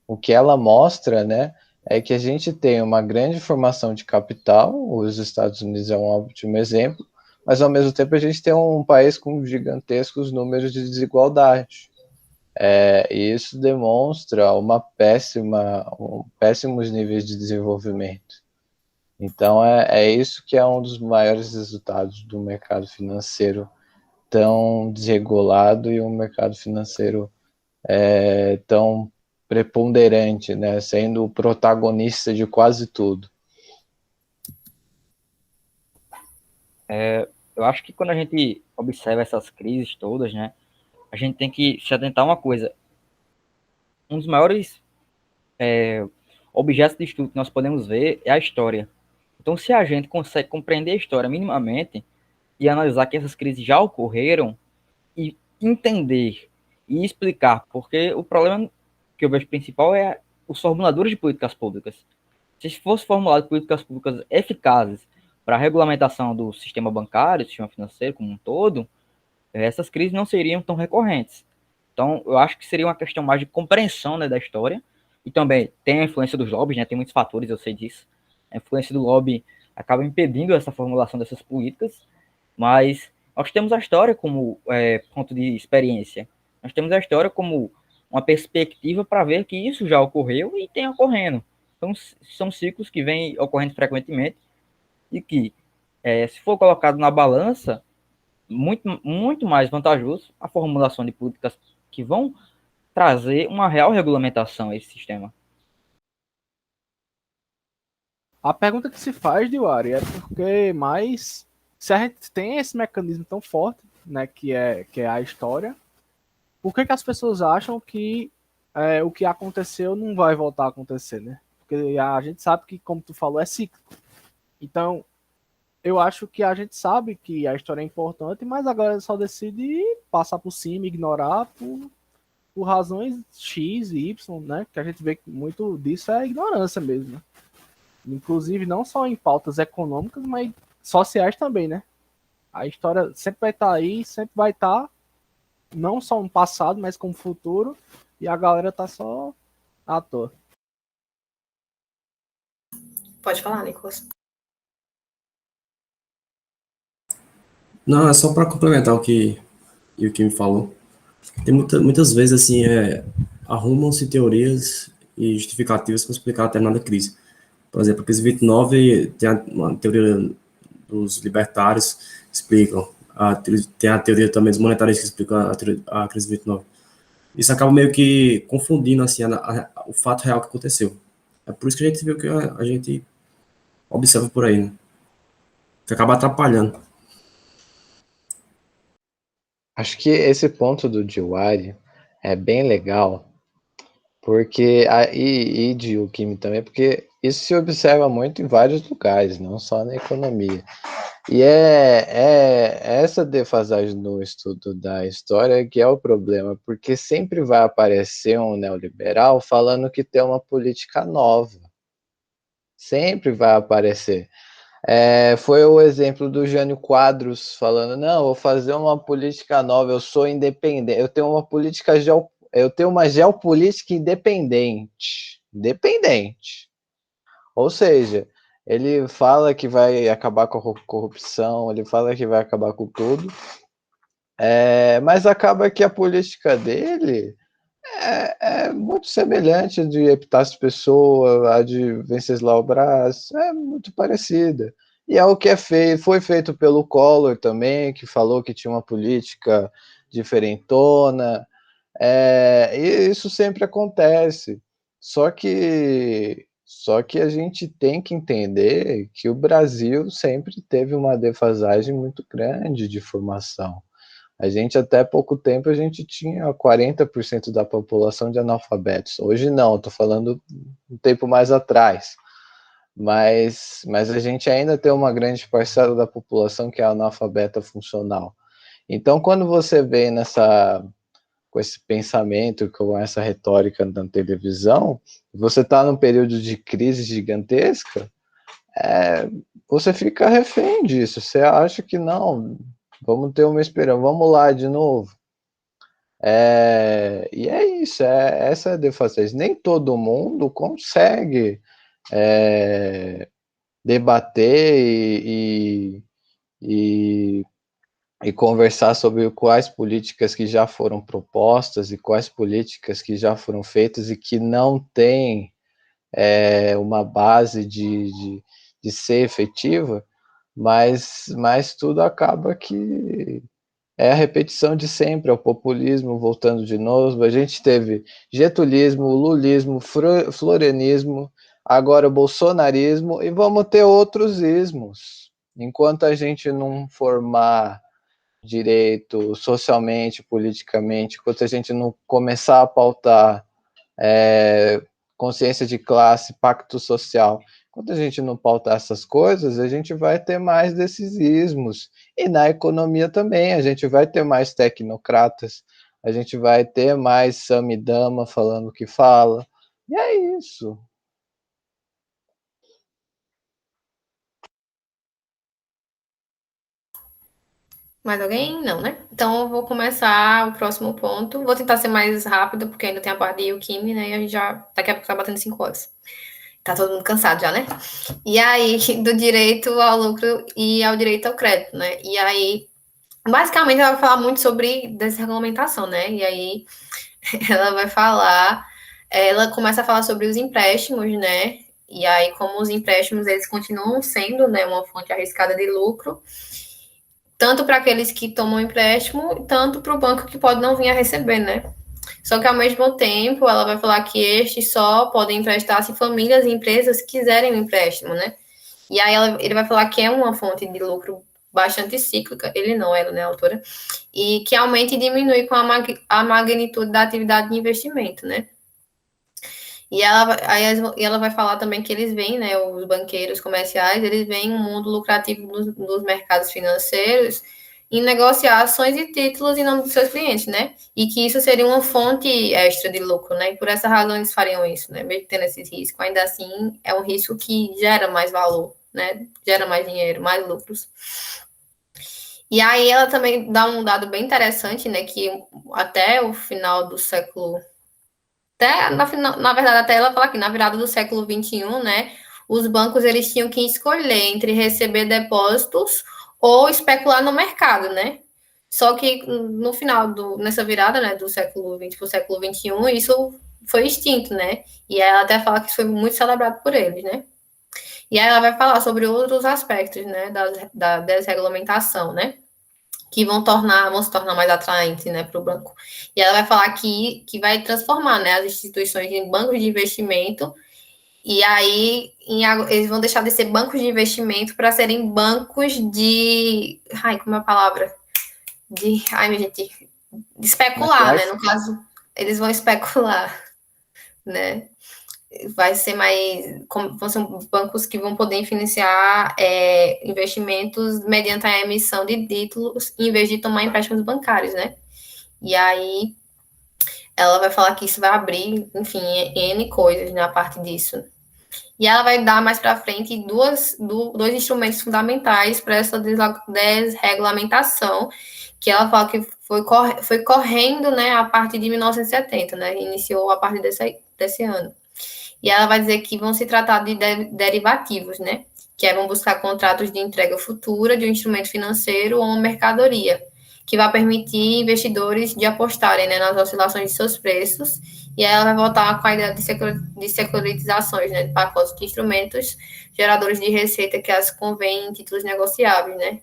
Speaker 2: o que ela mostra, né, é que a gente tem uma grande formação de capital, os Estados Unidos é um ótimo exemplo, mas ao mesmo tempo a gente tem um país com gigantescos números de desigualdade. E isso demonstra péssimos níveis de desenvolvimento. Então é isso que é um dos maiores resultados do mercado financeiro tão desregulado e um mercado financeiro tão preponderante, né, sendo o protagonista de quase tudo.
Speaker 4: Eu acho que quando a gente observa essas crises todas, né, a gente tem que se atentar a uma coisa. Um dos maiores objetos de estudo que nós podemos ver é a história. Então, se a gente consegue compreender a história minimamente e analisar que essas crises já ocorreram e entender e explicar, porque o problema que eu vejo principal é os formuladores de políticas públicas. Se fosse formulado políticas públicas eficazes para a regulamentação do sistema bancário, do sistema financeiro como um todo, essas crises não seriam tão recorrentes. Então, eu acho que seria uma questão mais de compreensão, né, da história. E também tem a influência dos lobbies, né, tem muitos fatores, eu sei disso. A influência do lobby acaba impedindo essa formulação dessas políticas, mas nós temos a história como ponto de experiência. Nós temos a história como uma perspectiva para ver que isso já ocorreu e tem ocorrendo. Então, são ciclos que vêm ocorrendo frequentemente e que, se for colocado na balança, muito, muito mais vantajoso a formulação de políticas que vão trazer uma real regulamentação a esse sistema.
Speaker 5: A pergunta que se faz, Diwari, é porque mais se a gente tem esse mecanismo tão forte, né, que é a história, por que as pessoas acham que o que aconteceu não vai voltar a acontecer, né? Porque a gente sabe que, como tu falou, é cíclico. Então, eu acho que a gente sabe que a história é importante, mas agora só decide passar por cima, ignorar por razões X e Y, né? Que a gente vê que muito disso é ignorância mesmo, né? Inclusive não só em pautas econômicas, mas sociais também, né? A história sempre vai estar aí, sempre vai estar, não só no passado, mas como futuro, e a galera tá só à toa.
Speaker 1: Pode falar, Nicolas.
Speaker 7: Não, é só para complementar o que me falou. Tem muitas vezes, assim, arrumam-se teorias e justificativas para explicar determinada crise. Por exemplo, a crise 29 tem uma teoria dos libertários que explicam, tem a teoria também dos monetaristas que explicam a crise 29. Isso acaba meio que confundindo, assim, o fato real que aconteceu. É por isso que a gente vê o que a gente observa por aí, né? Que acaba atrapalhando.
Speaker 2: Acho que esse ponto do Diwali é bem legal, porque e de Yukimi também, porque isso se observa muito em vários lugares, não só na economia. E é essa defasagem no estudo da história que é o problema, porque sempre vai aparecer um neoliberal falando que tem uma política nova. Sempre vai aparecer. Foi o exemplo do Jânio Quadros falando, não, vou fazer uma política nova, eu sou independente, eu tenho uma geopolítica independente. Independente. Ou seja, ele fala que vai acabar com a corrupção, ele fala que vai acabar com tudo, mas acaba que a política dele é muito semelhante a de Epitácio Pessoa, a de Venceslau Braz, é muito parecida. E é o que foi feito pelo Collor também, que falou que tinha uma política diferentona, e isso sempre acontece. Só que a gente tem que entender que o Brasil sempre teve uma defasagem muito grande de formação. A gente, até pouco tempo, a gente tinha 40% da população de analfabetos. Hoje não, estou falando um tempo mais atrás. Mas a gente ainda tem uma grande parcela da população que é analfabeta funcional. Então, quando você vem com esse pensamento, com essa retórica na televisão, você está num período de crise gigantesca, você fica refém disso. Você acha que não, vamos ter uma esperança, vamos lá de novo. E é isso, essa é a defasagem. Nem todo mundo consegue debater e, e conversar sobre quais políticas que já foram propostas e quais políticas que já foram feitas e que não têm uma base de ser efetiva, mas tudo acaba que é a repetição de sempre, é o populismo voltando de novo. A gente teve getulismo, lulismo, florenismo, agora o bolsonarismo, e vamos ter outros ismos. Enquanto a gente não formar direito socialmente, politicamente, enquanto a gente não começar a pautar consciência de classe, pacto social, quando a gente não pautar essas coisas, a gente vai ter mais desses ismos. E na economia também, a gente vai ter mais tecnocratas, a gente vai ter mais samidama falando o que fala. E é isso.
Speaker 1: Mais alguém? Não, né? Então eu vou começar o próximo ponto. Vou tentar ser mais rápida, porque ainda tem a parte de Yukimi, né? E a gente já daqui a pouco tá batendo 5 horas. Tá todo mundo cansado já, né? E aí, do direito ao lucro e ao direito ao crédito, né? E aí, basicamente, ela vai falar muito sobre desregulamentação, né? E aí, ela vai falar, ela começa a falar sobre os empréstimos, né? E aí, como os empréstimos, eles continuam sendo, né, uma fonte arriscada de lucro, tanto para aqueles que tomam empréstimo, tanto para o banco que pode não vir a receber, né? Só que, ao mesmo tempo, ela vai falar que estes só podem emprestar se famílias e empresas quiserem o empréstimo, né? E aí ele vai falar que é uma fonte de lucro bastante cíclica, ele não, ela, né, a autora, e que aumenta e diminui com a magnitude da atividade de investimento, né? E ela vai falar também que eles veem, né, os banqueiros comerciais, eles veem um mundo lucrativo nos mercados financeiros em negociar ações e títulos em nome dos seus clientes, né? E que isso seria uma fonte extra de lucro, né? E por essa razão eles fariam isso, né? Mesmo tendo esse risco, ainda assim é um risco que gera mais valor, né? Gera mais dinheiro, mais lucros. E aí ela também dá um dado bem interessante, né, que até o final do século, na verdade, até ela fala que na virada do século XXI, né, os bancos eles tinham que escolher entre receber depósitos ou especular no mercado, né? Só que no final nessa virada, né, do século XX para o século XXI, isso foi extinto, né? E aí ela até fala que isso foi muito celebrado por eles, né? E aí ela vai falar sobre outros aspectos, né, da desregulamentação, né? Que vão se tornar mais atraentes, né, para o banco. E ela vai falar que vai transformar, né, as instituições em bancos de investimento, e aí eles vão deixar de ser bancos de investimento para serem bancos de... Ai, como é a palavra? Ai, minha gente... De especular, né, no caso, eles vão especular, né? Vai ser vão ser bancos que vão poder financiar investimentos mediante a emissão de títulos, em vez de tomar empréstimos bancários, né? E aí ela vai falar que isso vai abrir, enfim, N coisas na parte disso. E ela vai dar mais para frente dois instrumentos fundamentais para essa desregulamentação, que ela fala que foi correndo, né, a partir de 1970, né? Iniciou a partir desse ano. E ela vai dizer que vão se tratar de derivativos, né? Que vão buscar contratos de entrega futura de um instrumento financeiro ou uma mercadoria, que vai permitir investidores de apostarem, né, nas oscilações de seus preços. E aí ela vai voltar com a ideia de securitizações, né, de pacotes de instrumentos geradores de receita que as convém em títulos negociáveis, né?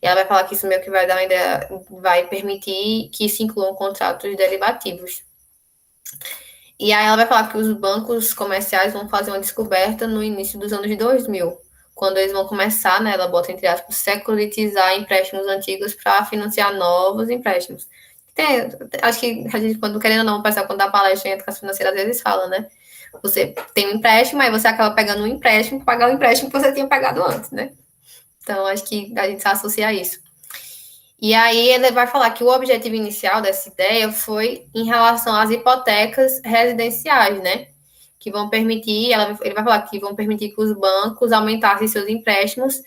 Speaker 1: E ela vai falar que isso meio que vai dar uma ideia, vai permitir que se incluam contratos derivativos. E aí ela vai falar que os bancos comerciais vão fazer uma descoberta no início dos anos 2000, quando eles vão começar, né, ela bota entre aspas, securitizar empréstimos antigos para financiar novos empréstimos. Acho que a gente, quando querendo ou não, o pessoal quando dá palestra em educação financeira, às vezes fala, né? Você tem um empréstimo, aí você acaba pegando um empréstimo para pagar o empréstimo que você tinha pegado antes, né? Então, acho que a gente se associa a isso. E aí ele vai falar que o objetivo inicial dessa ideia foi em relação às hipotecas residenciais, né? Que vão permitir, ele vai falar que vão permitir que os bancos aumentassem seus empréstimos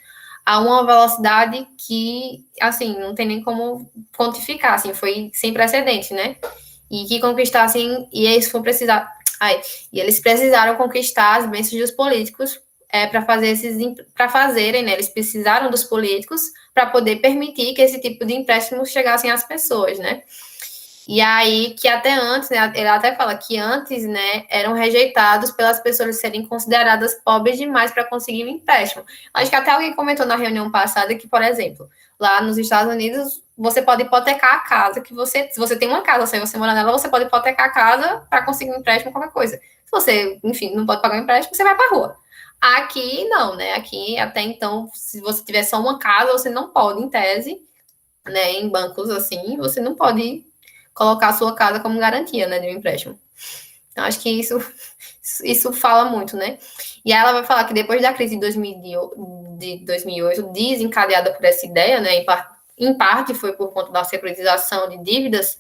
Speaker 1: a uma velocidade que, assim, não tem nem como quantificar, assim, foi sem precedente, né? E que conquistassem, e eles vão precisar, e eles precisaram conquistar as bênçãos dos políticos para fazerem, né? Eles precisaram dos políticos para poder permitir que esse tipo de empréstimos chegassem às pessoas, né? E aí, que até antes, né, ele até fala que antes, né, eram rejeitados pelas pessoas serem consideradas pobres demais para conseguir um empréstimo. Acho que até alguém comentou na reunião passada que, por exemplo, lá nos Estados Unidos, você pode hipotecar a casa que se você tem uma casa, se você mora nela, você pode hipotecar a casa para conseguir um empréstimo, qualquer coisa. Se você, enfim, não pode pagar um empréstimo, você vai para a rua. Aqui, não, né? Aqui, até então, se você tiver só uma casa, você não pode, em tese, né? Em bancos assim, você não pode colocar a sua casa como garantia, né? De um empréstimo. Então, acho que isso fala muito, né? E aí ela vai falar que depois da crise de 2008, desencadeada por essa ideia, né? Em parte foi por conta da securitização de dívidas,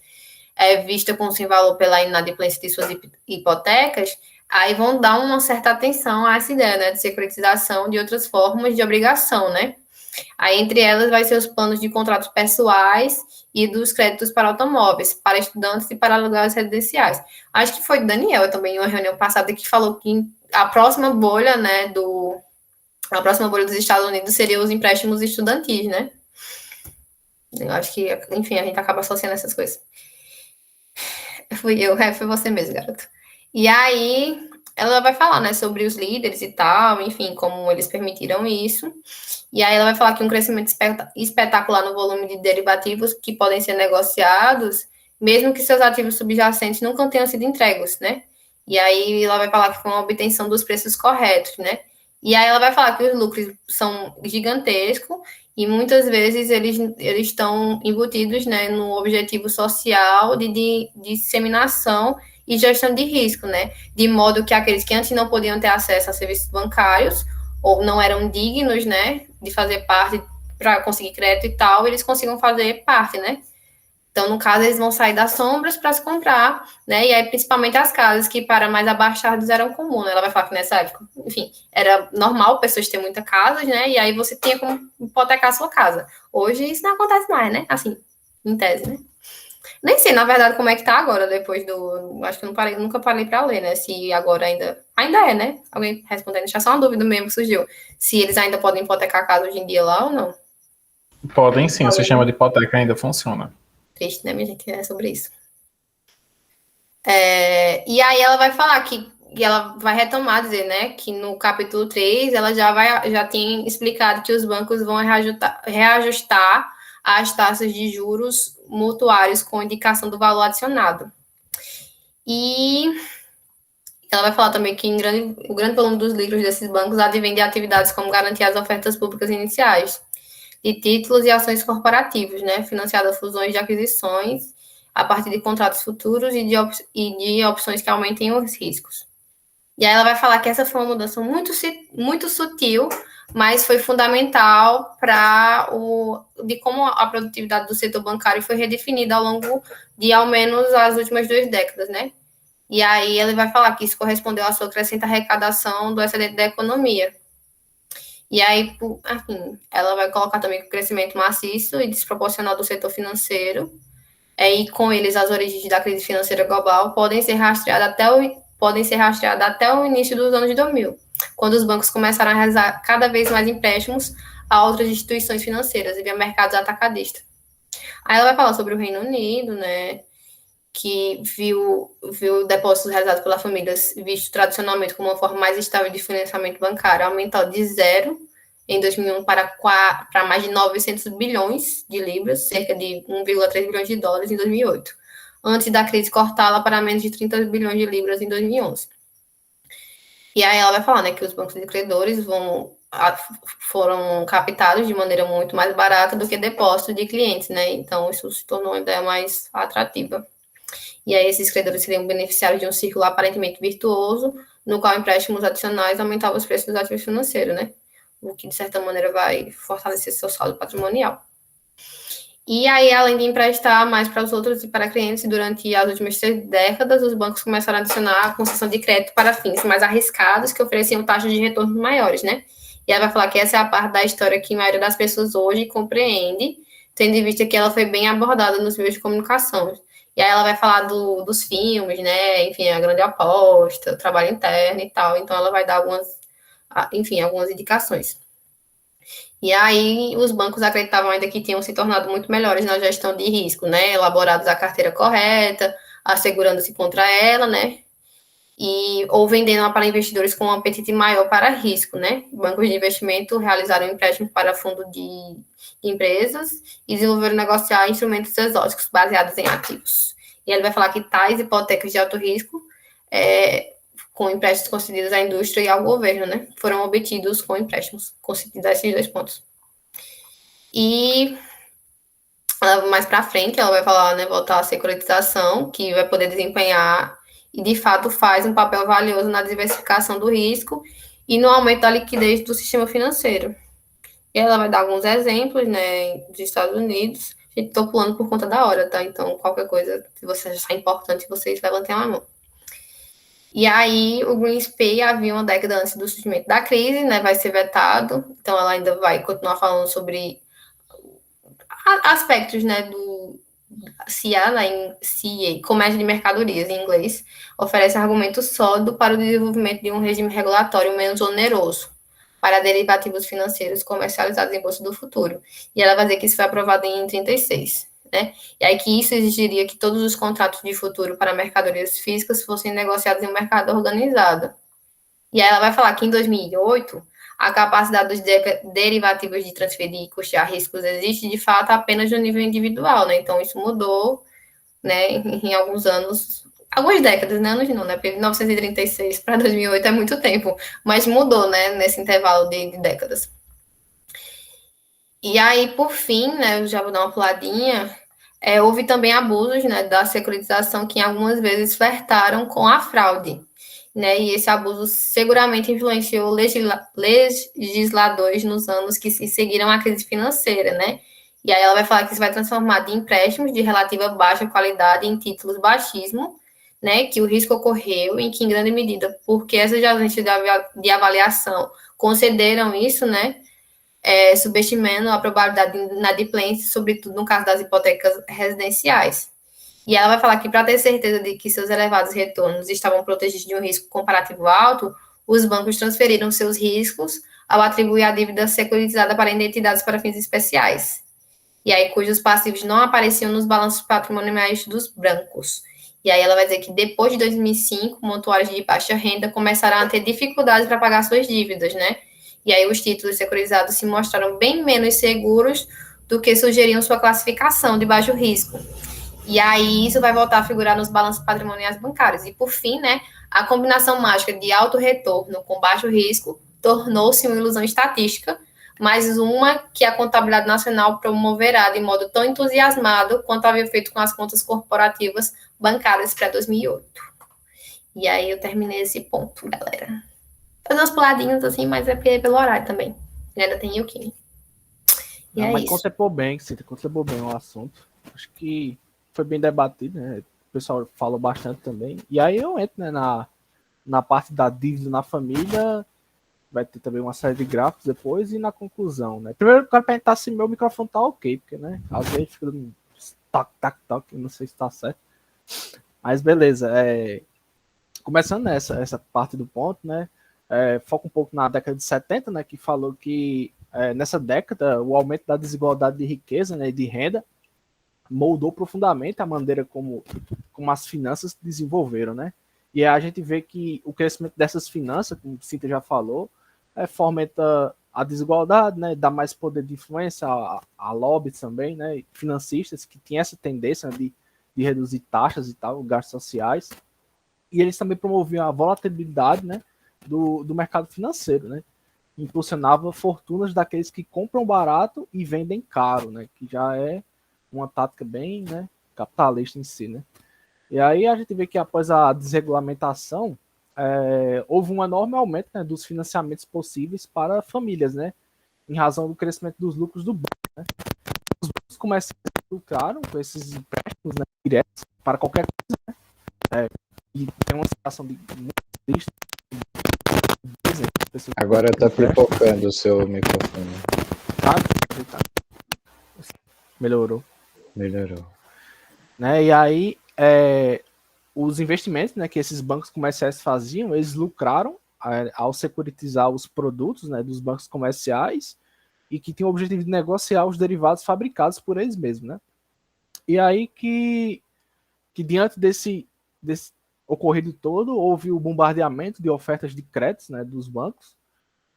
Speaker 1: vista com sem valor pela inadimplência de suas hipotecas, aí vão dar uma certa atenção a essa ideia, né, de securitização de outras formas de obrigação, né? Aí, entre elas, vai ser os planos de contratos pessoais e dos créditos para automóveis, para estudantes e para lugares residenciais. Acho que foi Daniel também, em uma reunião passada, que falou que a próxima bolha, né, a próxima bolha dos Estados Unidos seria os empréstimos estudantis, né? Eu acho que, enfim, a gente acaba associando essas coisas. Foi você mesmo, garoto. E aí, ela vai falar, né, sobre os líderes e tal, enfim, como eles permitiram isso. E aí ela vai falar que um crescimento espetacular no volume de derivativos que podem ser negociados, mesmo que seus ativos subjacentes nunca tenham sido entregues, né? E aí ela vai falar que foi uma obtenção dos preços corretos, né? E aí ela vai falar que os lucros são gigantescos e muitas vezes eles estão embutidos, né, no objetivo social de disseminação e gestão de risco, né? De modo que aqueles que antes não podiam ter acesso a serviços bancários ou não eram dignos, né, de fazer parte para conseguir crédito e tal, eles consigam fazer parte, né? Então, no caso, eles vão sair das sombras para se comprar, né? E aí, principalmente as casas que para mais abaixados eram comum, né? Ela vai falar que nessa época, enfim, era normal pessoas terem muitas casas, né? E aí você tinha como hipotecar a sua casa. Hoje isso não acontece mais, né? Assim, em tese, né? Nem sei, na verdade, como é que tá agora, depois do... Acho que eu nunca parei para ler, né? Se agora ainda é, né? Alguém respondendo, deixa só uma dúvida mesmo que surgiu. Se eles ainda podem hipotecar a casa hoje em dia lá ou não.
Speaker 8: Podem sim, o sistema de hipoteca ainda funciona.
Speaker 1: Triste, né, minha gente? É sobre isso. E aí ela vai falar e ela vai retomar, dizer, né, que no capítulo 3 ela já tem explicado que os bancos vão reajustar as taxas de juros mutuários com indicação do valor adicionado. E ela vai falar também que o grande volume dos lucros desses bancos advém de atividades como garantir as ofertas públicas iniciais, de títulos e ações corporativos, né, financiadas fusões de aquisições a partir de contratos futuros e de opções que aumentem os riscos. E aí ela vai falar que essa foi uma mudança muito sutil, mas foi fundamental de como a produtividade do setor bancário foi redefinida ao longo de ao menos as últimas 2 décadas, né? E aí ele vai falar que isso correspondeu à sua crescente arrecadação do excedente da economia. E aí, enfim, ela vai colocar também que o crescimento maciço e desproporcional do setor financeiro, e com eles as origens da crise financeira global podem ser rastreadas até o início dos anos 2000, quando os bancos começaram a realizar cada vez mais empréstimos a outras instituições financeiras e via mercados atacadistas. Aí ela vai falar sobre o Reino Unido, né, que viu depósitos realizados pelas famílias, visto tradicionalmente como uma forma mais estável de financiamento bancário, aumentou de 0 em 2001 para mais de 900 bilhões de libras, cerca de 1,3 bilhões de dólares em 2008, antes da crise cortá-la para menos de 30 bilhões de libras em 2011. E aí ela vai falar, né, que os bancos de credores foram captados de maneira muito mais barata do que depósitos de clientes, né? Então isso se tornou uma ideia mais atrativa. E aí esses credores seriam beneficiários de um círculo aparentemente virtuoso, no qual empréstimos adicionais aumentavam os preços dos ativos financeiros, né? O que, de certa maneira, vai fortalecer seu saldo patrimonial. E aí, além de emprestar mais para os outros e para clientes, durante as últimas 3 décadas, os bancos começaram a adicionar a concessão de crédito para fins mais arriscados, que ofereciam taxas de retorno maiores, né? E ela vai falar que essa é a parte da história que a maioria das pessoas hoje compreende, tendo em vista que ela foi bem abordada nos meios de comunicação. E aí ela vai falar dos filmes, né? Enfim, a grande aposta, o trabalho interno e tal. Então, ela vai dar algumas indicações. E aí, os bancos acreditavam ainda que tinham se tornado muito melhores na gestão de risco, né? Elaborados a carteira correta, assegurando-se contra ela, né? Ou vendendo para investidores com um apetite maior para risco, né? Bancos de investimento realizaram empréstimos para fundo de empresas e desenvolveram negociar instrumentos exóticos baseados em ativos. E ele vai falar que tais hipotecas de alto risco, com empréstimos concedidos à indústria e ao governo, né, foram obtidos com empréstimos concedidos a esses 2 pontos. E mais para frente ela vai falar, né, voltar à securitização, que vai poder desempenhar e de fato faz um papel valioso na diversificação do risco e no aumento da liquidez do sistema financeiro. E ela vai dar alguns exemplos, né, dos Estados Unidos. Gente, estou pulando por conta da hora, tá? Então, qualquer coisa que você achar importante, vocês levantem a mão. E aí, o Greenspan havia uma década antes do surgimento da crise, né, vai ser vetado, então ela ainda vai continuar falando sobre aspectos, né, do CA, Comércio de Mercadorias, em inglês, oferece argumento sólido para o desenvolvimento de um regime regulatório menos oneroso para derivativos financeiros comercializados em bolsa do futuro. E ela vai dizer que isso foi aprovado em 1936. Né? E aí que isso exigiria que todos os contratos de futuro para mercadorias físicas fossem negociados em um mercado organizado. E aí ela vai falar que em 2008, a capacidade dos derivativos de transferir e custear riscos existe, de fato, apenas no nível individual, né? Então, isso mudou, né, em alguns anos, algumas décadas, né? Anos não, né? Porque de 1936 para 2008 é muito tempo, mas mudou, né, nesse intervalo de décadas. E aí, por fim, né, eu já vou dar uma puladinha, houve também abusos, né, da securitização que algumas vezes flertaram com a fraude, né, e esse abuso seguramente influenciou legisladores nos anos que se seguiram à crise financeira, né, E aí ela vai falar que isso vai transformar de empréstimos de relativa baixa qualidade em títulos baixíssimo, né, que o risco ocorreu em que, em grande medida, porque essas agências de avaliação concederam isso, né, subestimando a probabilidade de inadimplência, sobretudo no caso das hipotecas residenciais. E ela vai falar que, para ter certeza de que seus elevados retornos estavam protegidos de um risco comparativo alto, os bancos transferiram seus riscos ao atribuir a dívida securitizada para identidades para fins especiais. E aí, cujos passivos não apareciam nos balanços patrimoniais dos bancos. E aí ela vai dizer que depois de 2005, montuários de baixa renda começaram a ter dificuldades para pagar suas dívidas, né? E aí os títulos securitizados se mostraram bem menos seguros do que sugeriam sua classificação de baixo risco. E aí isso vai voltar a figurar nos balanços patrimoniais bancários. E por fim, né, a combinação mágica de alto retorno com baixo risco tornou-se uma ilusão estatística, mas uma que a contabilidade nacional promoverá de modo tão entusiasmado quanto havia feito com as contas corporativas bancárias para 2008. E aí eu terminei esse ponto, galera. Fazer umas puladinhas assim, mas é pelo horário também. Ainda tem o Kimi.
Speaker 5: E não, é mas isso. Contemplou bem o assunto. Acho que foi bem debatido, né? O pessoal falou bastante também. E aí eu entro, né, na parte da dívida na família. Vai ter também uma série de gráficos depois e na conclusão, né? Primeiro eu quero perguntar se meu microfone tá ok, porque, né? Às vezes fica dando toque, não sei se tá certo. Mas beleza, começando essa parte do ponto, né? Foca um pouco na década de 70, né? Que falou que nessa década o aumento da desigualdade de riqueza, né, e de renda moldou profundamente a maneira como as finanças se desenvolveram, né? E aí a gente vê que o crescimento dessas finanças, como o Cíntia já falou, fomenta a desigualdade, né, dá mais poder de influência a lobbies também, né, financistas que têm essa tendência de reduzir taxas e tal, gastos sociais, e eles também promoviam a volatilidade, né, do mercado financeiro, né, impulsionava fortunas daqueles que compram barato e vendem caro, né, que já é uma tática bem, né, capitalista em si, né. E aí a gente vê que após a desregulamentação, houve um enorme aumento, né, dos financiamentos possíveis para famílias, né, em razão do crescimento dos lucros do banco. Né. Os bancos começaram a lucrar com esses empréstimos, né, diretos para qualquer coisa. Né, e tem uma situação de muito triste.
Speaker 2: Agora está pipocando o seu microfone.
Speaker 5: Tá. Melhorou. Né, e aí os investimentos, né, que esses bancos comerciais faziam, eles lucraram ao securitizar os produtos, né, dos bancos comerciais e que tinham o objetivo de negociar os derivados fabricados por eles mesmos, né? E aí que diante desse ocorrido todo, houve o bombardeamento de ofertas de créditos, né, dos bancos,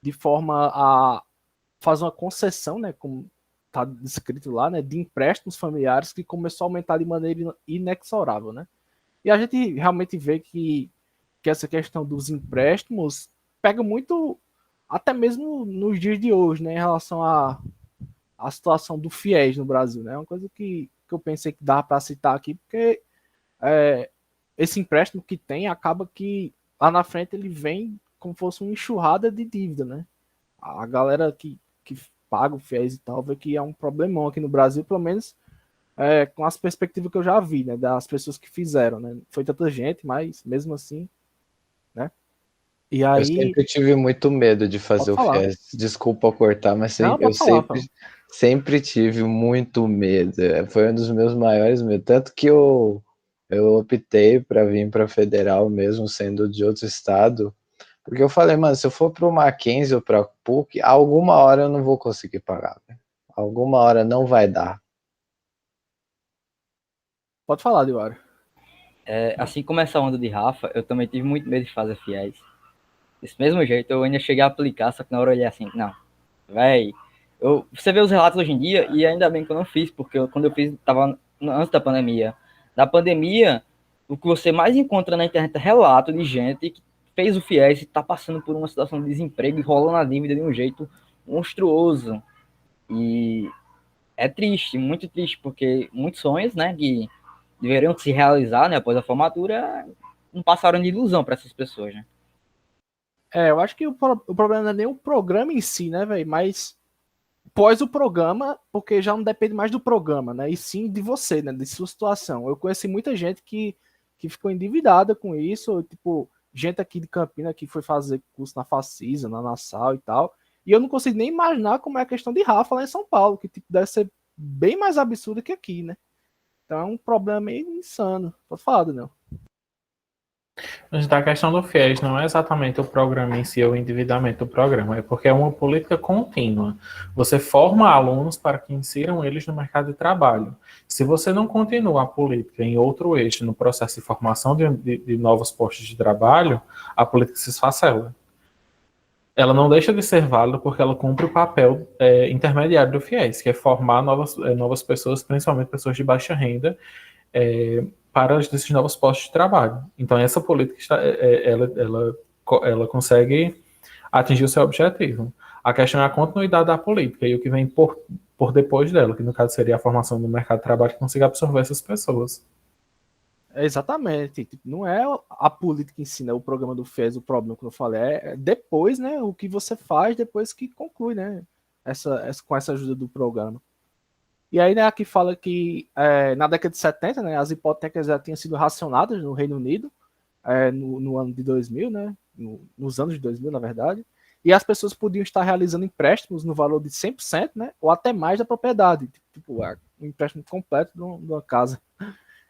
Speaker 5: de forma a fazer uma concessão, né, como está descrito lá, né, de empréstimos familiares que começou a aumentar de maneira inexorável, né? E a gente realmente vê que essa questão dos empréstimos pega muito, até mesmo nos dias de hoje, né, em relação à situação do FIES no Brasil, né? É uma coisa que eu pensei que dava para citar aqui, porque esse empréstimo que tem acaba que lá na frente ele vem como fosse uma enxurrada de dívida, né? A galera que paga o FIES e tal, vê que é um problemão aqui no Brasil, pelo menos com as perspectivas que eu já vi, né, das pessoas que fizeram, né, foi tanta gente, mas mesmo assim, né, e aí...
Speaker 2: Eu sempre tive muito medo de fazer o FIES, desculpa cortar, mas eu sempre tive muito medo, foi um dos meus maiores medos, tanto que eu optei para vir para Federal mesmo, sendo de outro estado, porque eu falei, mano, se eu for para o Mackenzie ou para a PUC, alguma hora eu não vou conseguir pagar, né? Alguma hora não vai dar.
Speaker 5: Pode falar, Diário.
Speaker 4: Assim como essa onda de Rafa, eu também tive muito medo de fazer FIES. Desse mesmo jeito, eu ainda cheguei a aplicar, só que na hora eu olhei assim, não, véi, você vê os relatos hoje em dia, e ainda bem que eu não fiz, porque quando eu fiz, estava antes da pandemia. Na pandemia, o que você mais encontra na internet é relato de gente que fez o FIES e está passando por uma situação de desemprego e rolando a dívida de um jeito monstruoso. E é triste, muito triste, porque muitos sonhos, né, que deveriam se realizar, né, após a formatura, não passaram de ilusão para essas pessoas, né?
Speaker 5: Eu acho que o problema não é nem o programa em si, né, velho, mas pós o programa, porque já não depende mais do programa, né? E sim de você, né? De sua situação. Eu conheci muita gente que ficou endividada com isso, tipo, gente aqui de Campina que foi fazer curso na Facisa, na Nassau e tal. E eu não consigo nem imaginar como é a questão de Rafa lá em São Paulo, que tipo, deve ser bem mais absurdo que aqui, né? Então é um problema meio insano. Tô falando, não.
Speaker 8: Mas a questão do FIES não é exatamente o programa em si, ou o endividamento do programa, é porque é uma política contínua. Você forma alunos para que insiram eles no mercado de trabalho. Se você não continua a política em outro eixo, no processo de formação de novos postos de trabalho, a política se esfacela. Ela não deixa de ser válida porque ela cumpre o papel intermediário do FIES, que é formar novas pessoas, principalmente pessoas de baixa renda, para esses novos postos de trabalho. Então, essa política ela consegue atingir o seu objetivo. A questão é a continuidade da política e o que vem por depois dela, que no caso seria a formação do mercado de trabalho que consiga absorver essas pessoas.
Speaker 5: Exatamente. Tipo, não é a política em si, né? O programa do FIES, o problema que eu falei, é depois, né? O que você faz depois que conclui, né? Com essa ajuda do programa. E aí, né, aqui fala que na década de 70, né, as hipotecas já tinham sido racionadas no Reino Unido, no ano de 2000, né? Nos anos de 2000, na verdade. E as pessoas podiam estar realizando empréstimos no valor de 100%, né? Ou até mais da propriedade. Tipo, um empréstimo completo de uma casa.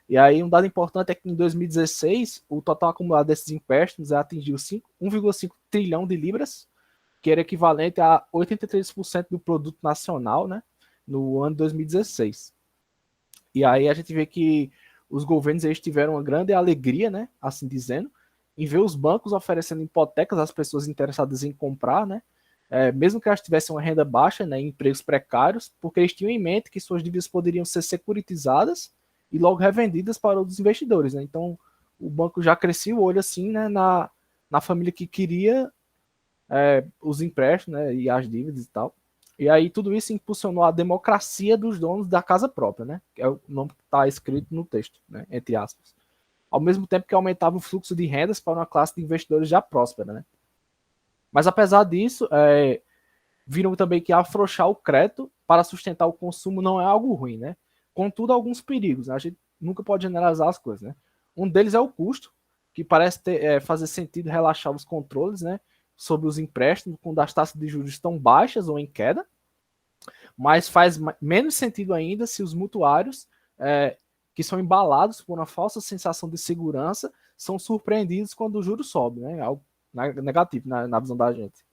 Speaker 5: E aí, um dado importante é que em 2016, o total acumulado desses empréstimos atingiu 1,5 trilhão de libras, que era equivalente a 83% do produto nacional, né, no ano de 2016. E aí a gente vê que os governos eles tiveram uma grande alegria, né, assim dizendo, em ver os bancos oferecendo hipotecas às pessoas interessadas em comprar, né, mesmo que elas tivessem uma renda baixa, né, em empregos precários, porque eles tinham em mente que suas dívidas poderiam ser securitizadas e logo revendidas para os investidores, né? Então, o banco já crescia o olho assim, né, na família que queria os empréstimos, né, e as dívidas e tal. E aí tudo isso impulsionou a democracia dos donos da casa própria, né? Que é o nome que está escrito no texto, né, entre aspas. Ao mesmo tempo que aumentava o fluxo de rendas para uma classe de investidores já próspera, né? Mas apesar disso, viram também que afrouxar o crédito para sustentar o consumo não é algo ruim, né? Contudo, alguns perigos, né? A gente nunca pode generalizar as coisas, né? Um deles é o custo, que parece fazer sentido relaxar os controles, né, sobre os empréstimos quando as taxas de juros estão baixas ou em queda, mas faz menos sentido ainda se os mutuários, que são embalados por uma falsa sensação de segurança, são surpreendidos quando o juro sobe, né? Algo negativo na visão da gente.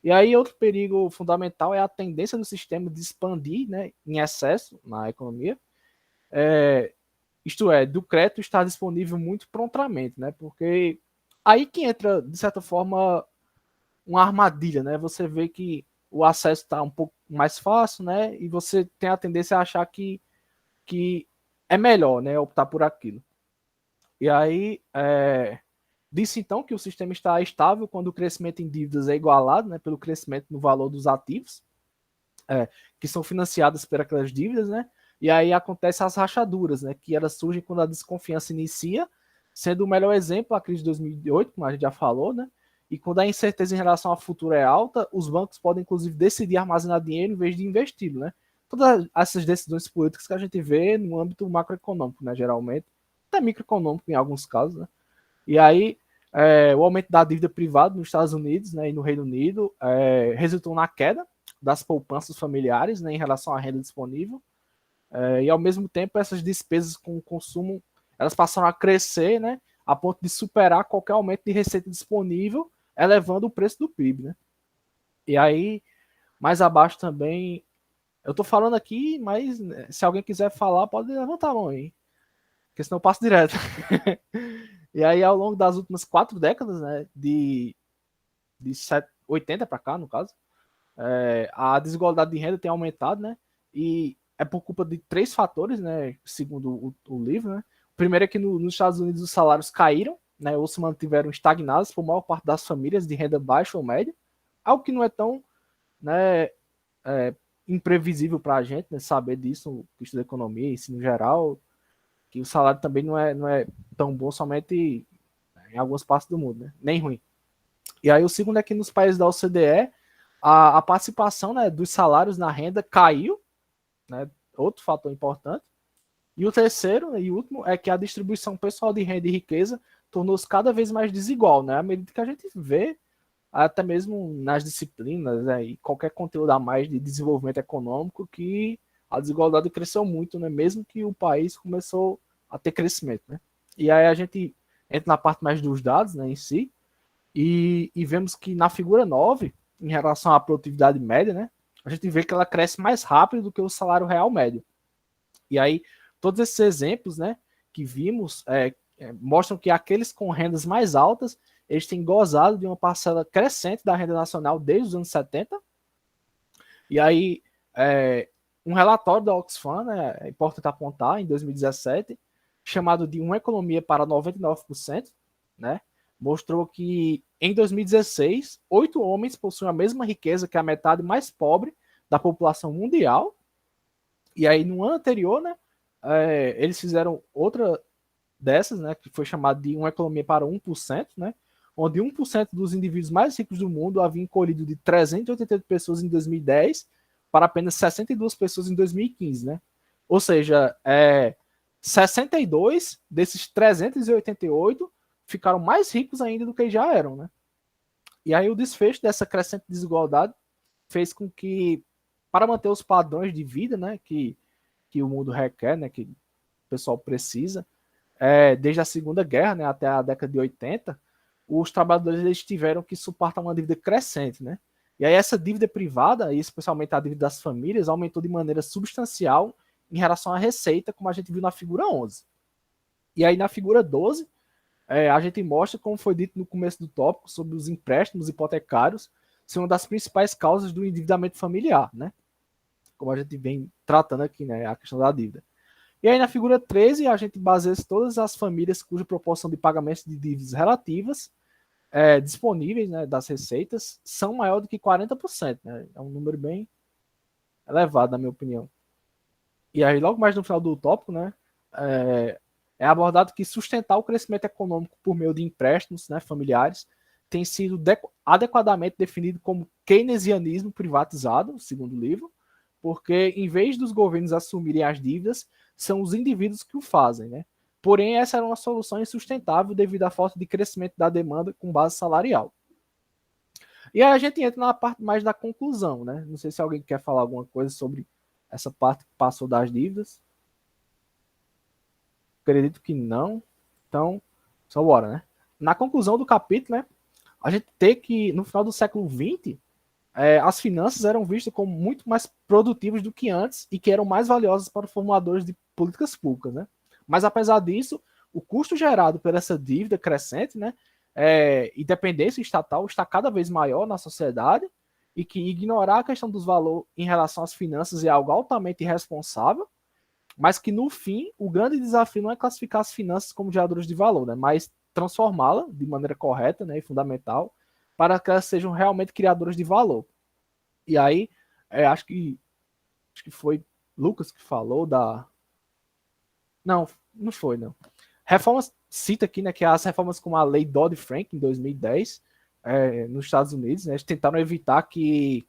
Speaker 5: E aí outro perigo fundamental é a tendência do sistema de expandir, né, em excesso na economia, isto é, do crédito estar disponível muito prontamente, né, porque aí que entra, de certa forma, uma armadilha, né, você vê que o acesso está um pouco mais fácil, né, e você tem a tendência a achar que é melhor, né, optar por aquilo. E aí, disse então que o sistema está estável quando o crescimento em dívidas é igualado, né, pelo crescimento no valor dos ativos, que são financiadas por aquelas dívidas, né? E aí acontecem as rachaduras, né? Que elas surgem quando a desconfiança inicia, sendo o melhor exemplo a crise de 2008, como a gente já falou, né? E quando a incerteza em relação ao futuro é alta, os bancos podem inclusive decidir armazenar dinheiro em vez de investi-lo, né? Todas essas decisões políticas que a gente vê no âmbito macroeconômico, né? Geralmente, até microeconômico em alguns casos, né? E aí, o aumento da dívida privada nos Estados Unidos, né, e no Reino Unido resultou na queda das poupanças familiares, né, em relação à renda disponível. E ao mesmo tempo, essas despesas com o consumo elas passaram a crescer, né, a ponto de superar qualquer aumento de receita disponível, elevando o preço do PIB. Né? E aí, mais abaixo também, eu estou falando aqui, mas se alguém quiser falar, pode levantar a mão aí, porque senão eu passo direto. E aí, ao longo das últimas 4 décadas, né, de 80 para cá, no caso, a desigualdade de renda tem aumentado, né, e é por culpa de 3 fatores, né, segundo o livro, né. O primeiro é que nos Estados Unidos os salários caíram, né, ou se mantiveram estagnados por maior parte das famílias de renda baixa ou média, algo que não é tão, né, imprevisível para a gente, né, saber disso, que estuda economia, ensino geral, que o salário também não é tão bom somente em algumas partes do mundo, né? Nem ruim. E aí o segundo é que nos países da OCDE, a participação, né, dos salários na renda caiu, né, outro fator importante. E o terceiro, né, e último é que a distribuição pessoal de renda e riqueza tornou-se cada vez mais desigual, né, à medida que a gente vê, até mesmo nas disciplinas, né, e qualquer conteúdo a mais de desenvolvimento econômico, que a desigualdade cresceu muito, né, mesmo que o país começou a ter crescimento. Né. E aí a gente entra na parte mais dos dados, né, em si, e vemos que na figura 9, em relação à produtividade média, né, a gente vê que ela cresce mais rápido do que o salário real médio. E aí, todos esses exemplos, né, que vimos mostram que aqueles com rendas mais altas, eles têm gozado de uma parcela crescente da renda nacional desde os anos 70. E aí, um relatório da Oxfam, né, é importante apontar, em 2017, chamado de Uma Economia para 99%, né, mostrou que em 2016, 8 homens possuem a mesma riqueza que a metade mais pobre da população mundial. E aí, no ano anterior, né, eles fizeram outra dessas, né, que foi chamada de Uma Economia para 1%, né, onde 1% dos indivíduos mais ricos do mundo havia encolhido de 388 pessoas em 2010 para apenas 62 pessoas em 2015. Né? Ou seja, 62 desses 388 ficaram mais ricos ainda do que já eram. Né? E aí o desfecho dessa crescente desigualdade fez com que, para manter os padrões de vida, né, que o mundo requer, né, que o pessoal precisa, desde a Segunda Guerra, né, até a década de 80, os trabalhadores eles tiveram que suportar uma dívida crescente. Né? E aí essa dívida privada, e especialmente a dívida das famílias, aumentou de maneira substancial em relação à receita, como a gente viu na figura 11. E aí na figura 12, a gente mostra, como foi dito no começo do tópico, sobre os empréstimos hipotecários ser uma das principais causas do endividamento familiar, né? Como a gente vem tratando aqui, né, a questão da dívida. E aí na figura 13, a gente baseia todas as famílias cuja proporção de pagamentos de dívidas relativas disponíveis, né, das receitas são maior do que 40%. Né? É um número bem elevado, na minha opinião. E aí, logo mais no final do tópico, né, é abordado que sustentar o crescimento econômico por meio de empréstimos, né, familiares tem sido adequadamente definido como keynesianismo privatizado, segundo o livro, porque em vez dos governos assumirem as dívidas, são os indivíduos que o fazem, né? Porém, essa era uma solução insustentável devido à falta de crescimento da demanda com base salarial. E aí a gente entra na parte mais da conclusão, né? Não sei se alguém quer falar alguma coisa sobre essa parte que passou das dívidas. Acredito que não. Então, só bora, né? Na conclusão do capítulo, né? A gente tem que, no final do século XX, as finanças eram vistas como muito mais produtivas do que antes e que eram mais valiosas para os formuladores de políticas públicas, né? Mas, apesar disso, o custo gerado por essa dívida crescente, né, e dependência estatal está cada vez maior na sociedade e que ignorar a questão dos valores em relação às finanças é algo altamente irresponsável, mas que, no fim, o grande desafio não é classificar as finanças como geradores de valor, né, mas transformá-la de maneira correta, né, e fundamental para que elas sejam realmente criadoras de valor. E aí, acho que foi Lucas que falou da... Não foi, não. Reformas, cita aqui, né, que as reformas como a Lei Dodd-Frank, em 2010, nos Estados Unidos, né, eles tentaram evitar que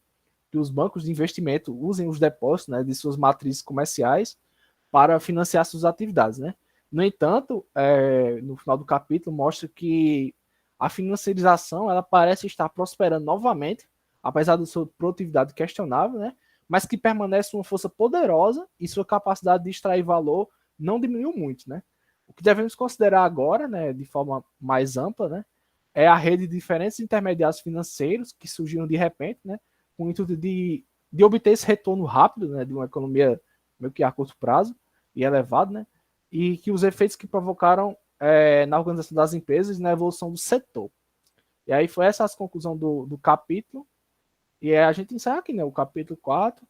Speaker 5: os bancos de investimento usem os depósitos, né, de suas matrizes comerciais para financiar suas atividades. Né. No entanto, no final do capítulo, mostra que a financiarização ela parece estar prosperando novamente, apesar da sua produtividade questionável, né, mas que permanece uma força poderosa e sua capacidade de extrair valor não diminuiu muito, né? O que devemos considerar agora, né, de forma mais ampla, né, é a rede de diferentes intermediários financeiros que surgiram de repente, né, com o intuito de obter esse retorno rápido, né, de uma economia meio que a curto prazo e elevado, né, e que os efeitos que provocaram na organização das empresas e na evolução do setor. E aí foi essa a conclusão do capítulo, e a gente encerra aqui, né, o capítulo 4,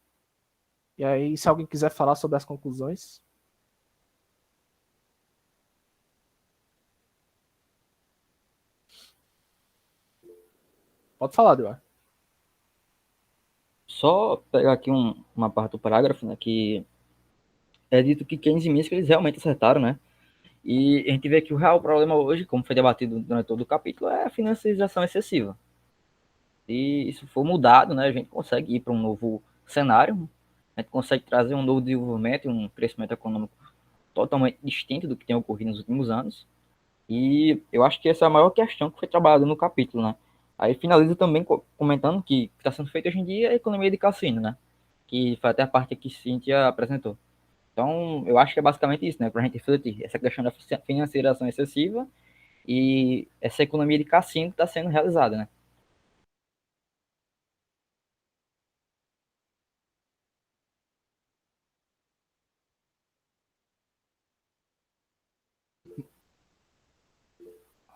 Speaker 5: e aí se alguém quiser falar sobre as conclusões... Pode falar, Eduardo.
Speaker 4: Só pegar aqui uma parte do parágrafo, né, que é dito que Keynes e Mises eles realmente acertaram, né? E a gente vê que o real problema hoje, como foi debatido durante todo o capítulo, é a financiarização excessiva. Se isso for mudado, né, a gente consegue ir para um novo cenário, a gente consegue trazer um novo desenvolvimento e um crescimento econômico totalmente distinto do que tem ocorrido nos últimos anos. E eu acho que essa é a maior questão que foi trabalhada no capítulo, né? Aí finaliza também comentando que está sendo feito hoje em dia a economia de cassino, né? Que foi até a parte que Cíntia apresentou. Então, eu acho que é basicamente isso, né? Para a gente refletir. Essa questão da financiarização excessiva e essa economia de cassino que está sendo realizada, né?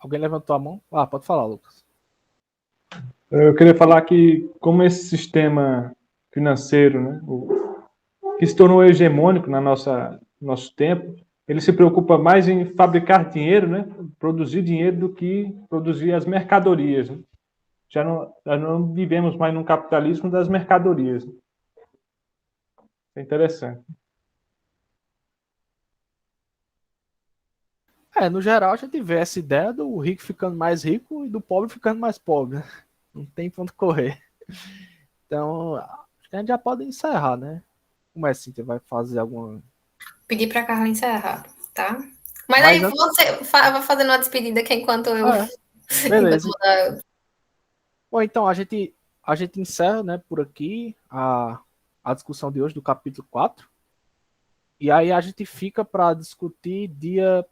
Speaker 5: Alguém levantou a mão? Ah, pode falar, Lucas.
Speaker 3: Eu queria falar que, como esse sistema financeiro, né, que se tornou hegemônico na nosso tempo, ele se preocupa mais em fabricar dinheiro, né, produzir dinheiro, do que produzir as mercadorias. Né? Já não vivemos mais num capitalismo das mercadorias. Né? É interessante.
Speaker 5: No geral, a gente vê essa ideia do rico ficando mais rico e do pobre ficando mais pobre. Né? Não tem ponto correr. Então, acho que a gente já pode encerrar, né? Como é assim? Você vai fazer alguma...
Speaker 1: Pedir para Carla encerrar, tá? Mas
Speaker 5: Mas
Speaker 1: aí
Speaker 5: antes...
Speaker 1: você vai fazendo uma despedida que enquanto eu...
Speaker 5: beleza.
Speaker 1: enquanto
Speaker 5: Bom, então a gente encerra, né, por aqui a discussão de hoje do capítulo 4. E aí a gente fica para discutir dia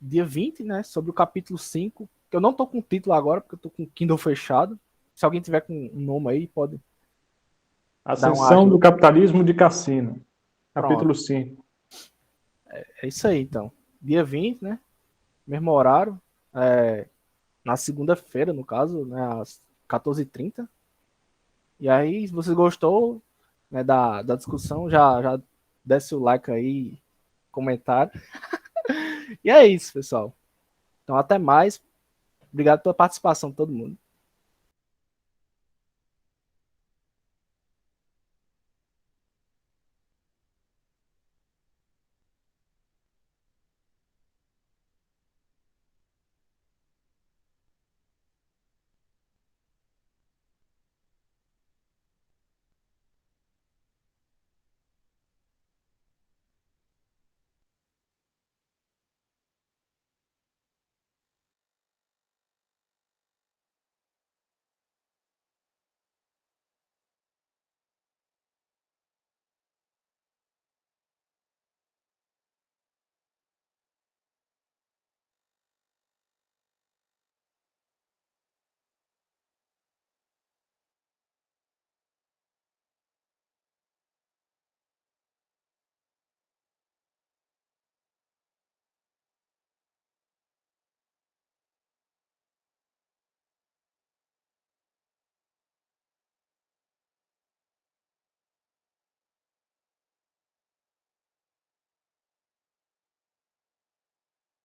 Speaker 5: 20, né, sobre o capítulo 5, que eu não tô com o título agora, porque eu tô com o Kindle fechado. Se alguém tiver com um nome aí, pode dar uma
Speaker 3: Ascensão do
Speaker 5: ajuda.
Speaker 3: capitalismo de cassino. Capítulo
Speaker 5: Pronto.
Speaker 3: 5.
Speaker 5: É isso aí, então. Dia 20, né, mesmo horário, na segunda-feira, no caso, né, às 14h30. E aí, se você gostou, né, da discussão, já desce o like aí, comentário. E é isso, pessoal. Então, até mais. Obrigado pela participação de todo mundo.